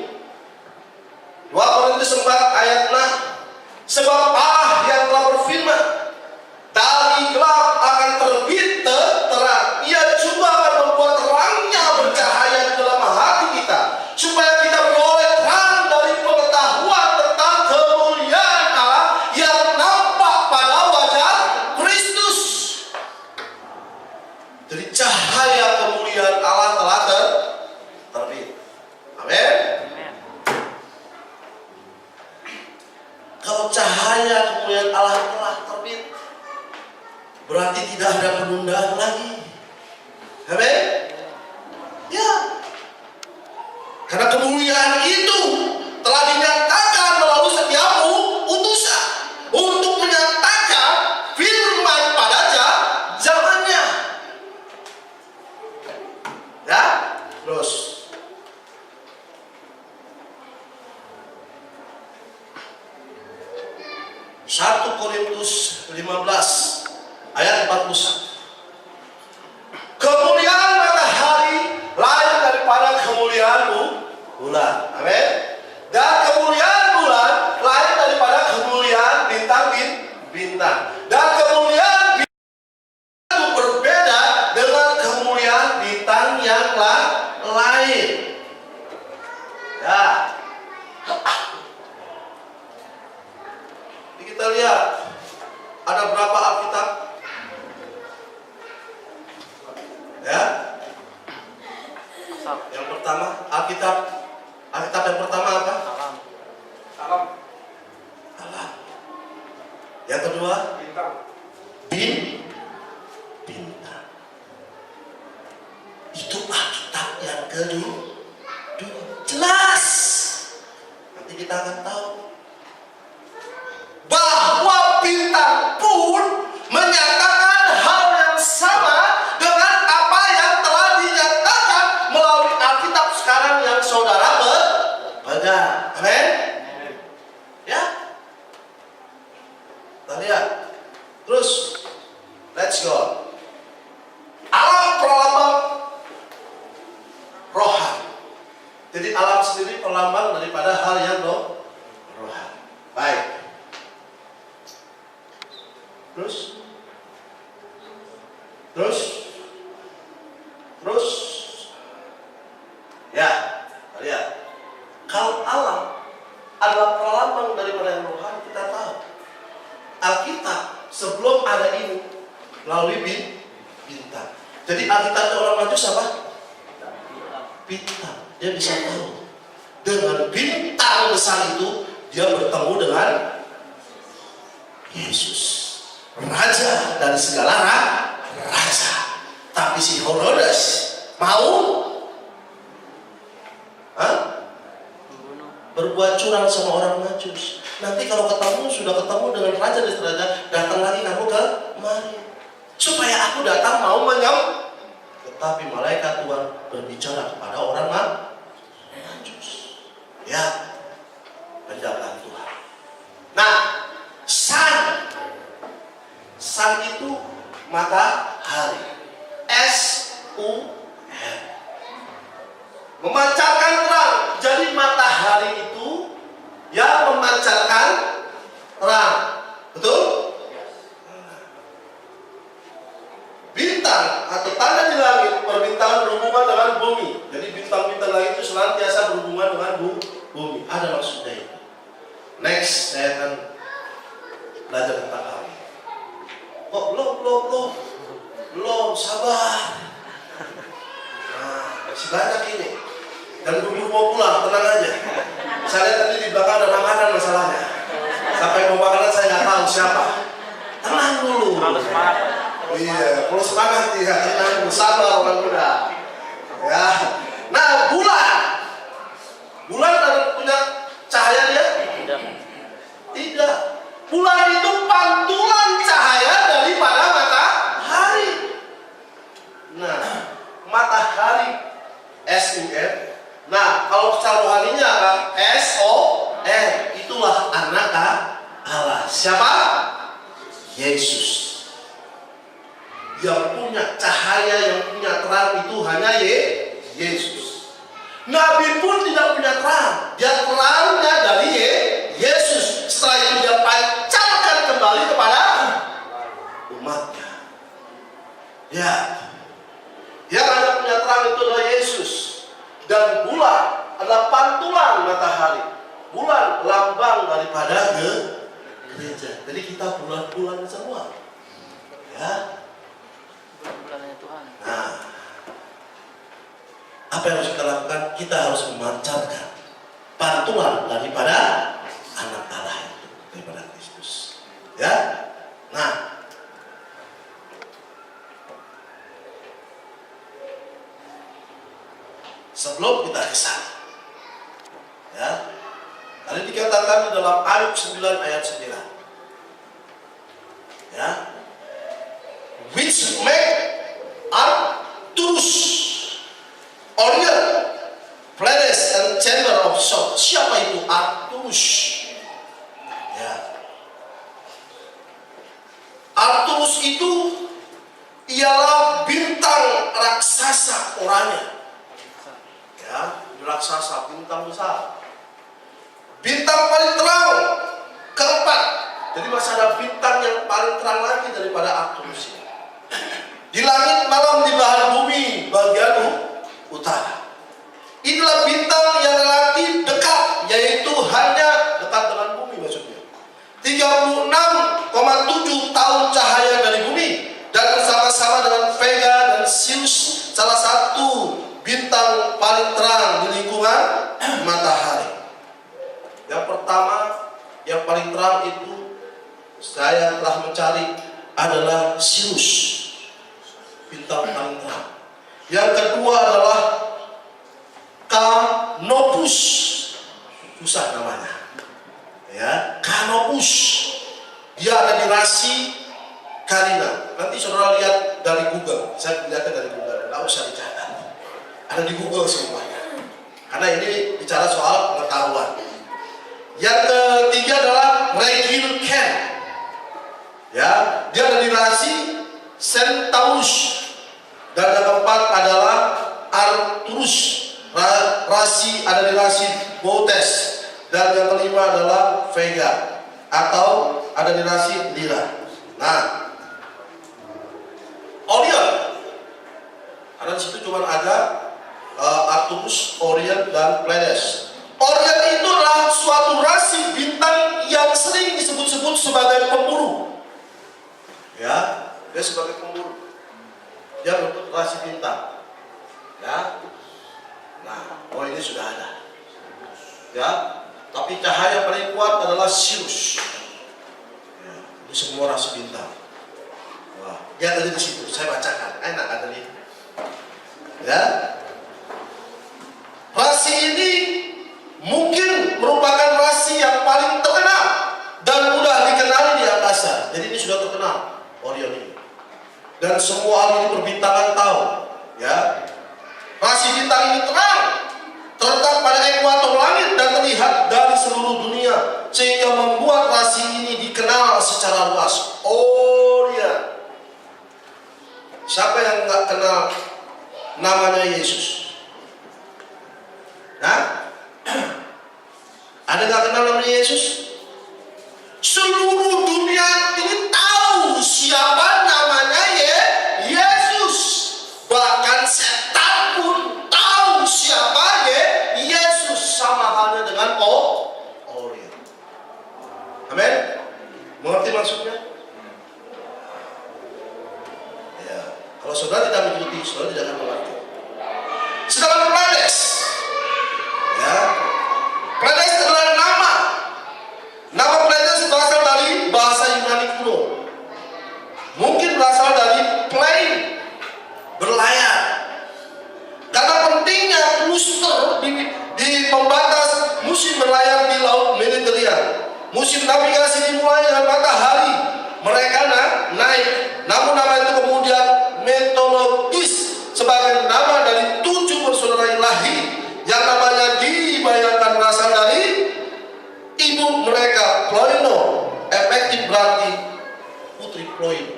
2 Korintus 4 ayat 6. Sebab Allah yang telah berfirman, dari gelap akan terbit terang. Ia juga akan membuat terangnya bercahaya di dalam kemuliaan Allah telah terbit. Berarti tidak ada penundaan lagi. Amin. Ya. Karena kemuliaan itu telah dinyatakan melalui setiap utusan untuk menyatakan firman pada zamannya. Ya, terus 1 Korintus 15 ayat 41. Kemuliaan matahari lain daripada kemuliaan bulan. Amin. Dan kemuliaan bulan lain daripada kemuliaan bintang-bintang. Dan kemuliaan bintang itu berbeda dengan kemuliaan bintang yang lain. Ya. Jadi kita lihat ada berapa Alkitab? Ya. Yang pertama Alkitab yang pertama apa? Alam. Yang kedua bintang. Bintang. Itu Alkitab yang kedua. Jelas. Nanti kita akan tahu bahwa bintang pun menyatakan hal yang sama dengan apa yang telah dinyatakan melalui Alkitab sekarang yang saudara pegang. Amin. Ya. Kita lihat. Terus, let's go. Alam perlambang rohani. Jadi alam sendiri perlambang daripada hal yang rohani. Baik. Terus ya, lihat. Kalau alam adalah perlambang daripada yang rohani, kita tahu Alkitab sebelum ada ini melalui bintang. Jadi Alkitab orang Majus apa? Bintang. Dia bisa tahu dengan bintang besar itu dia bertemu dengan Yesus, raja dari segala raja. Tapi si Herodes mau berbuat curang sama orang Majus. Nanti kalau sudah ketemu dengan raja dari raja, datang lagi kamu ke mari supaya aku datang mau menyem. Tetapi malaikat Tuhan berbicara kepada orang Majus. Ya, penjagaan Tuhan. Nah, Sun itu matahari. S-U-N. Memancarkan terang. Jadi matahari itu yang memancarkan terang. Betul? Bintang atau tanda di langit, perbintangan berhubungan dengan bumi. Jadi bintang-bintang langit itu senantiasa berhubungan dengan bumi. Ada maksudnya itu. Next, saya akan belajar tentang hal ini. Kok belum, sabar. Nah, masih banyak ini. Dan dulu mau pulang, tenang aja. Saya lihat tadi di belakang ada makanan masalahnya. Sampai mau makanan saya nggak tahu siapa. Tenang dulu. Iya, perlu semangat ya, tenang, sabar orang muda. Ya. Nah, bulan ada punya cahaya dia? Tidak. Bulan itu pantulan cahaya daripada matahari. Nah, matahari S-U-N. Nah, kalau secara rohaninya apa? S-O-N. Itulah anak Allah. Siapa? Yesus. Yang punya cahaya, yang punya terang itu hanya Yesus. Nabi pun tidak punya terang. Dia terangnya dari Yesus. Setelah itu dia pancarkan kembali kepada umatnya. Ya, yang ada punya terang itu adalah Yesus. Dan bulan adalah pantulan matahari. Bulan lambang daripada gereja. Jadi kita bulan-bulan semua. Ya. Bulan-bulannya Tuhan. Nah, apa yang harus kita lakukan? Kita harus memancarkan pantulan daripada anak Allah itu, daripada Kristus. Ada dikatakan di dalam Ayub 9 ayat 9. Ya. Which make Arcturus, Orion, Pleiades and Chamber of South. Siapa itu Arcturus? Ya. Arcturus itu ialah bintang raksasa orangnya. Ya, raksasa, bintang besar. Bintang paling terang keempat. Jadi masih ada bintang yang paling terang lagi daripada Arcturus ini. Di langit malam di belahan bumi bagian utara. Inilah bintang yang relatif dekat, yaitu hanya dekat dengan bumi maksudnya. 36,7 tahun cahaya dari bumi, dan bersama-sama dengan Vega dan Sirius, salah satu bintang paling terang di lingkungan matahari. Yang pertama, yang paling terang itu saya telah mencari adalah Sirius, bintang paling terang. Yang kedua adalah Canopus, susah namanya, ya, Canopus. Dia ada di rasi Carina. Nanti saudara lihat dari Google, saya lihatnya dari Google, nggak usah dicatat, ada di Google semuanya. Karena ini bicara soal pengetahuan. Yang ketiga adalah Regil Ken, ya, dia ada di rasi Centaurus. Dan yang keempat adalah Arcturus, rasi ada di rasi Bootes. Dan yang kelima adalah Vega atau ada di rasi Lyra. Nah, Orion, karena di situ cuma ada Arcturus, Orion dan Pleiades. Orion itu adalah suatu rasi bintang yang sering disebut-sebut sebagai pemburu. Ya, dia sebagai pemburu. Dia bentuk rasi bintang. Ya. Nah, ini sudah ada. Ya, tapi cahaya paling kuat adalah Sirius. Ya, itu semua rasi bintang. Wah, lihat tadi di situ, saya bacakan. Enak ada nih. Ya. Rasi ini mungkin merupakan rasi yang paling terkenal dan mudah dikenali di angkasa. Jadi ini sudah terkenal, Orion ini. Dan semua ahli perbintangan tahu, ya. Rasi bintang ini terang, terletak pada ekuator langit dan terlihat dari seluruh dunia, sehingga membuat rasi ini dikenal secara luas. Orion. Siapa yang nggak kenal namanya Yesus? Nah, ada nggak kenal namanya Yesus? Seluruh dunia ini tahu siapa namanya Yesus. Bahkan setan pun tahu siapa Yesus, sama halnya dengan Orion. Amin. Mengerti maksudnya? Ya. Kalau saudara tidak mengikuti, saudara tidak akan mengerti. Sedangkan Pleiades, ya, Pleiades adalah nama. Nama Pleiades berasal dari bahasa Yunani kuno. Mungkin berasal dari plain, berlayar. Karena pentingnya booster di pembatas musim berlayar di laut Mediterania. Musim navigasi dimulai dengan matahari. Mereka naik. Namun nama itu kemudian mitologis sebagai nama dari 7 bersaudara ilahi yang namanya dibayangkan berasal dari ibu mereka, Ploino. Efektif berarti putri Ploino.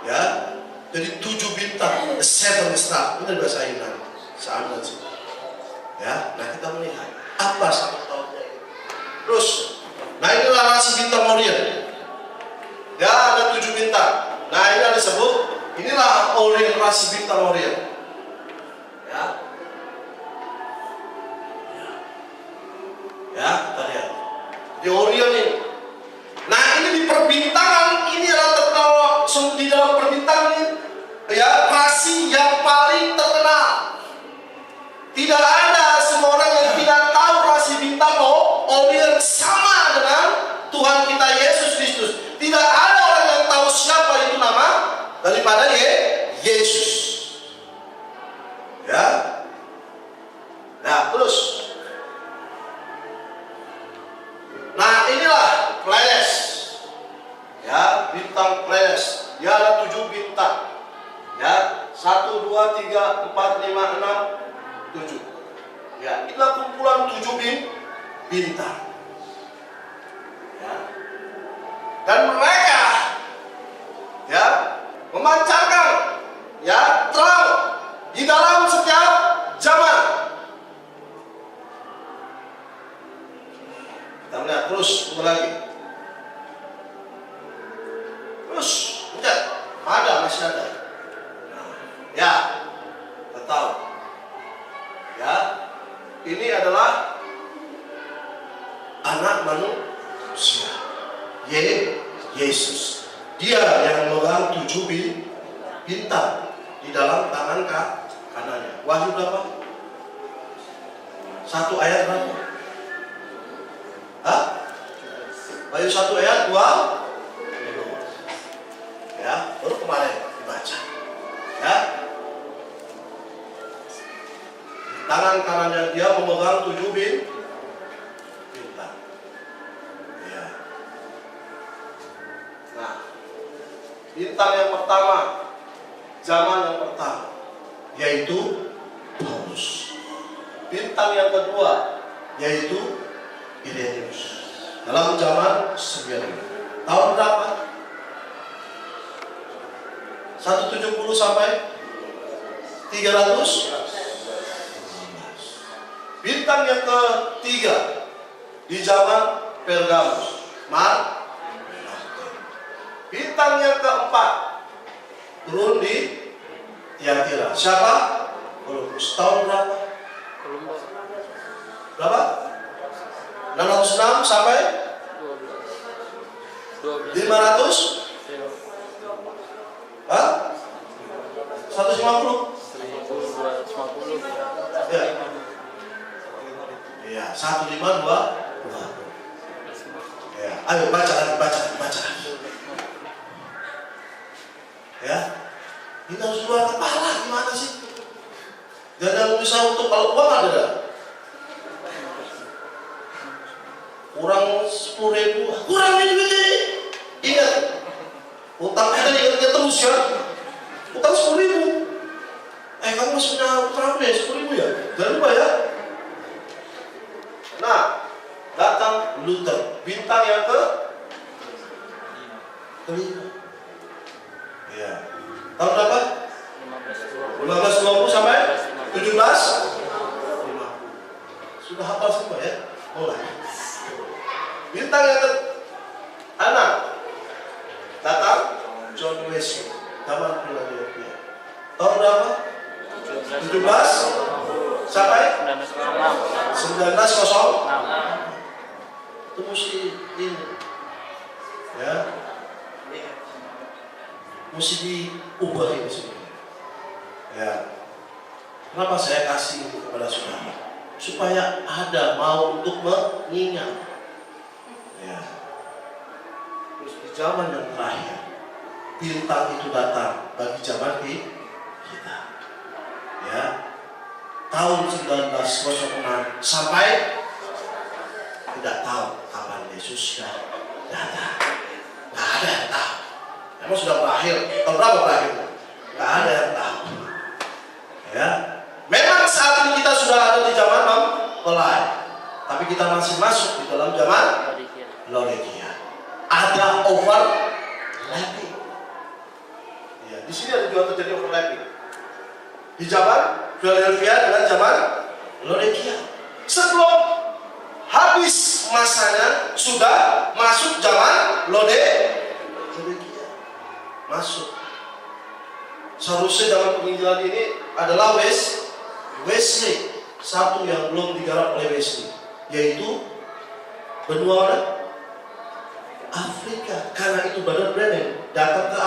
Ya, jadi 7 bintang, the 7 star. Ini bahasa Yunani. Sama sih. Ya, nah kita melihat apa satu tahunnya ini. Terus, nah inilah rasi bintang Orion. Ya, ada 7 bintang. Nah ini yang disebut, inilah Orion, rasi bintang Orion. Ya, ya kita lihat di Orion ini. Nah ini di perbintangan ini adalah terkenal di dalam perbintangan ini, ya, rasi yang paling terkenal. Tidak ada semua orang yang tidak tahu rasi bintang Orion sama dengan Tuhan kita Yesus Kristus. Tidak ada orang yang tahu siapa itu nama daripada Yesus. Ya. Nah terus bintang. Ya, 1, 2, 3, 4, 5, 6, 7. Ya, itulah kumpulan 7 bintang. Ya. Dan mereka ya memancarkan ya terang di dalam setiap zaman. Kita melihat terus lagi. Terus, lihat, masih ada. Ya, kita tahu. Ya, ini adalah anak manusia, Yesus. Dia yang memegang 7 bintang di dalam tangan kanannya. Wahyu berapa? 1 ayat berapa? Hah? Wahyu 1 ayat 2. Ya, baru kemarin dibaca. Ya. Tangan kanannya dia memegang 7 bintang. Ya. Nah, bintang yang pertama, zaman yang pertama, yaitu Paulus. Bintang yang kedua, yaitu Irenaeus. Dalam zaman 9. Tahun berapa? 170 sampai 300. Bintang yang ketiga di zaman Pergamus, bintang yang keempat turun di Tiatira. Siapa? Columbus. Tahun berapa? Berapa? 606 sampai 500? Hah? 150? Ya. Ya, 152. Ya, ayo baca. Ya, kita harus dua kepala, gimana sih? Gak ada yang bisa untuk kalau uang ada. Kurang 10.000, kurang ini. Ingat, utang kita diingat terus ya. Utang 10.000. Kamu masih punya utang apa ya? 10.000 ya? Jangan lupa ya. Nah, datang Luther, bintang yang kelima. Ya. Tahun berapa? 1520 sampai 1750. Sudah hafal semua ya? Mulai. Bintang yang ke-6 datang John Wesley, zaman Philadelphia. Tahun berapa? 17 sampai 1906. Itu mesti ini ya, mesti diubah ini sebenarnya. Ya, kenapa saya kasih itu kepada saudara? Supaya ada mau untuk mengingat. Ya. Terus di zaman yang terakhir, bintang itu datang bagi zaman kita. Ya, tahun 1906 sampai tidak tahu kapan Yesus sudah datang. Nggak ada yang tahu. Emang sudah berakhir. Tahun berapa berakhir? Nggak ada yang tahu. Ya, memang saat ini kita sudah ada di zaman mempelai, tapi kita masih masuk di dalam zaman Laodikia. Ada overlapping. Ya, di sini ada juga terjadi overlapping. Di zaman Philadelphia dengan zaman Laodikia. Sebelum habis masanya sudah masuk zaman Laodikia. Masuk. Seharusnya dalam penginjilan ini adalah Wesley. Satu yang belum digarap oleh Wesley, yaitu benua Afrika. Karena itu Brother Branham datang ke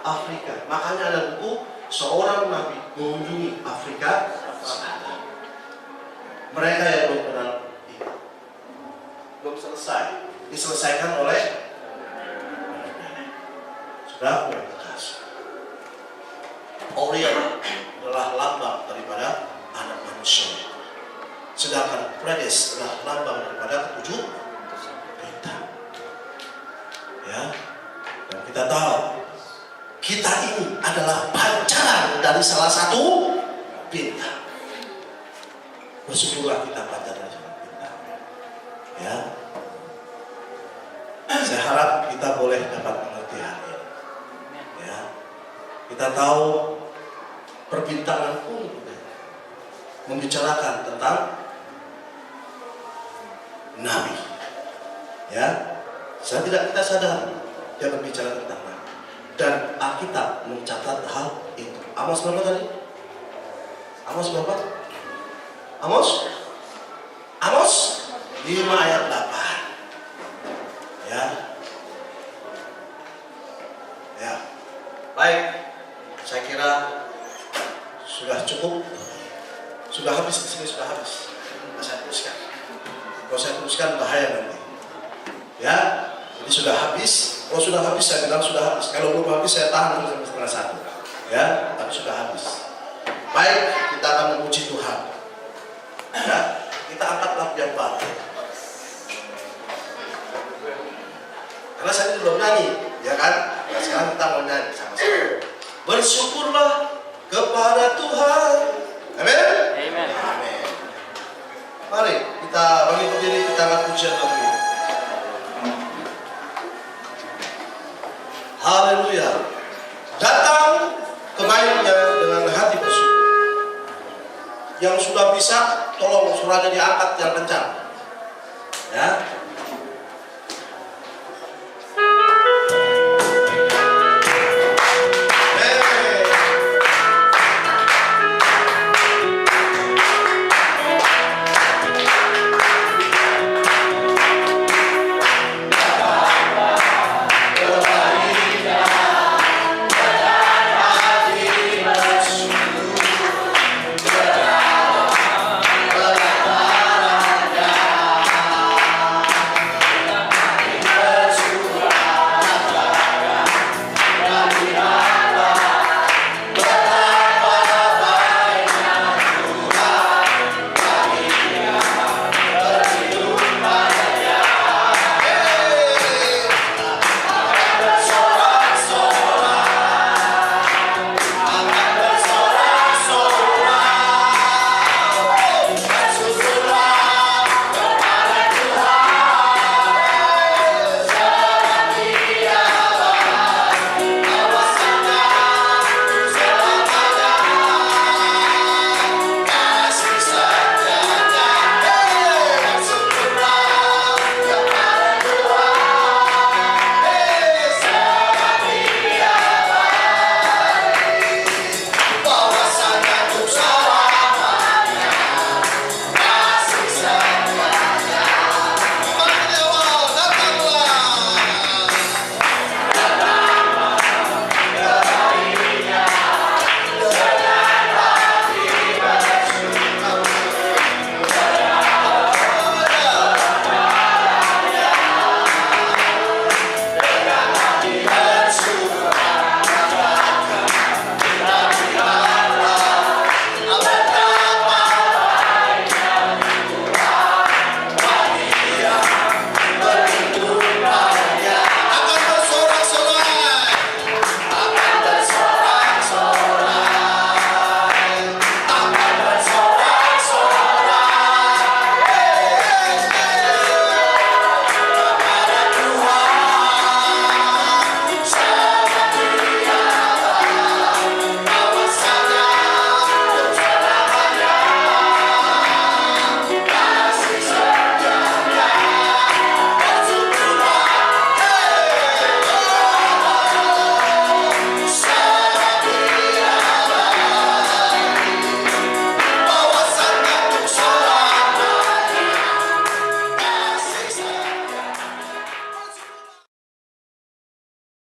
Afrika. Makanya ada buku seorang nabi mengunjungi Afrika Selatan. Mereka yang belum kenal itu belum selesai, diselesaikan oleh sudah mulai kasih. Orion adalah lambang daripada anak manusia, sedangkan Pleiades adalah lambang daripada ketujuh bintang. Ya, dan kita tahu kita ini adalah pancaran dari salah satu bintang. Bersyukurlah kita pancaran dari satu bintang. Ya, saya harap kita boleh dapat mengerti hal ini. Ya, kita tahu perbintangan pun membicarakan tentang nabi. Ya, kita sadar dia berbicara tentang nabi. Dan Alkitab mencatat hal itu. Amos berapa tadi? Amos berapa? Amos 5 ayat 8. Ya. Ya. Baik. Saya kira sudah cukup. Sudah habis di sini, sudah habis. Saya teruskan. Kalau saya teruskan bahaya nanti. Ya. Jadi sudah habis. Oh sudah habis, saya bilang sudah habis. Kalau belum habis saya tahan sampai setengah 1. Ya, tapi sudah habis. Baik, kita akan memuji Tuhan. Ya, kita angkat lagu yang baru. Karena saya belum nyanyi, ya kan? Nah, sekarang kita mau nyanyi sama-sama. Bersyukurlah kepada Tuhan. Amin. Amen. Amin. Mari kita bagi berdiri, kita angkat pujian lagu ini. Haleluya. Datang ke baiknya dengan hati bersyukur. Yang sudah bisa, tolong suaranya diangkat yang kencang.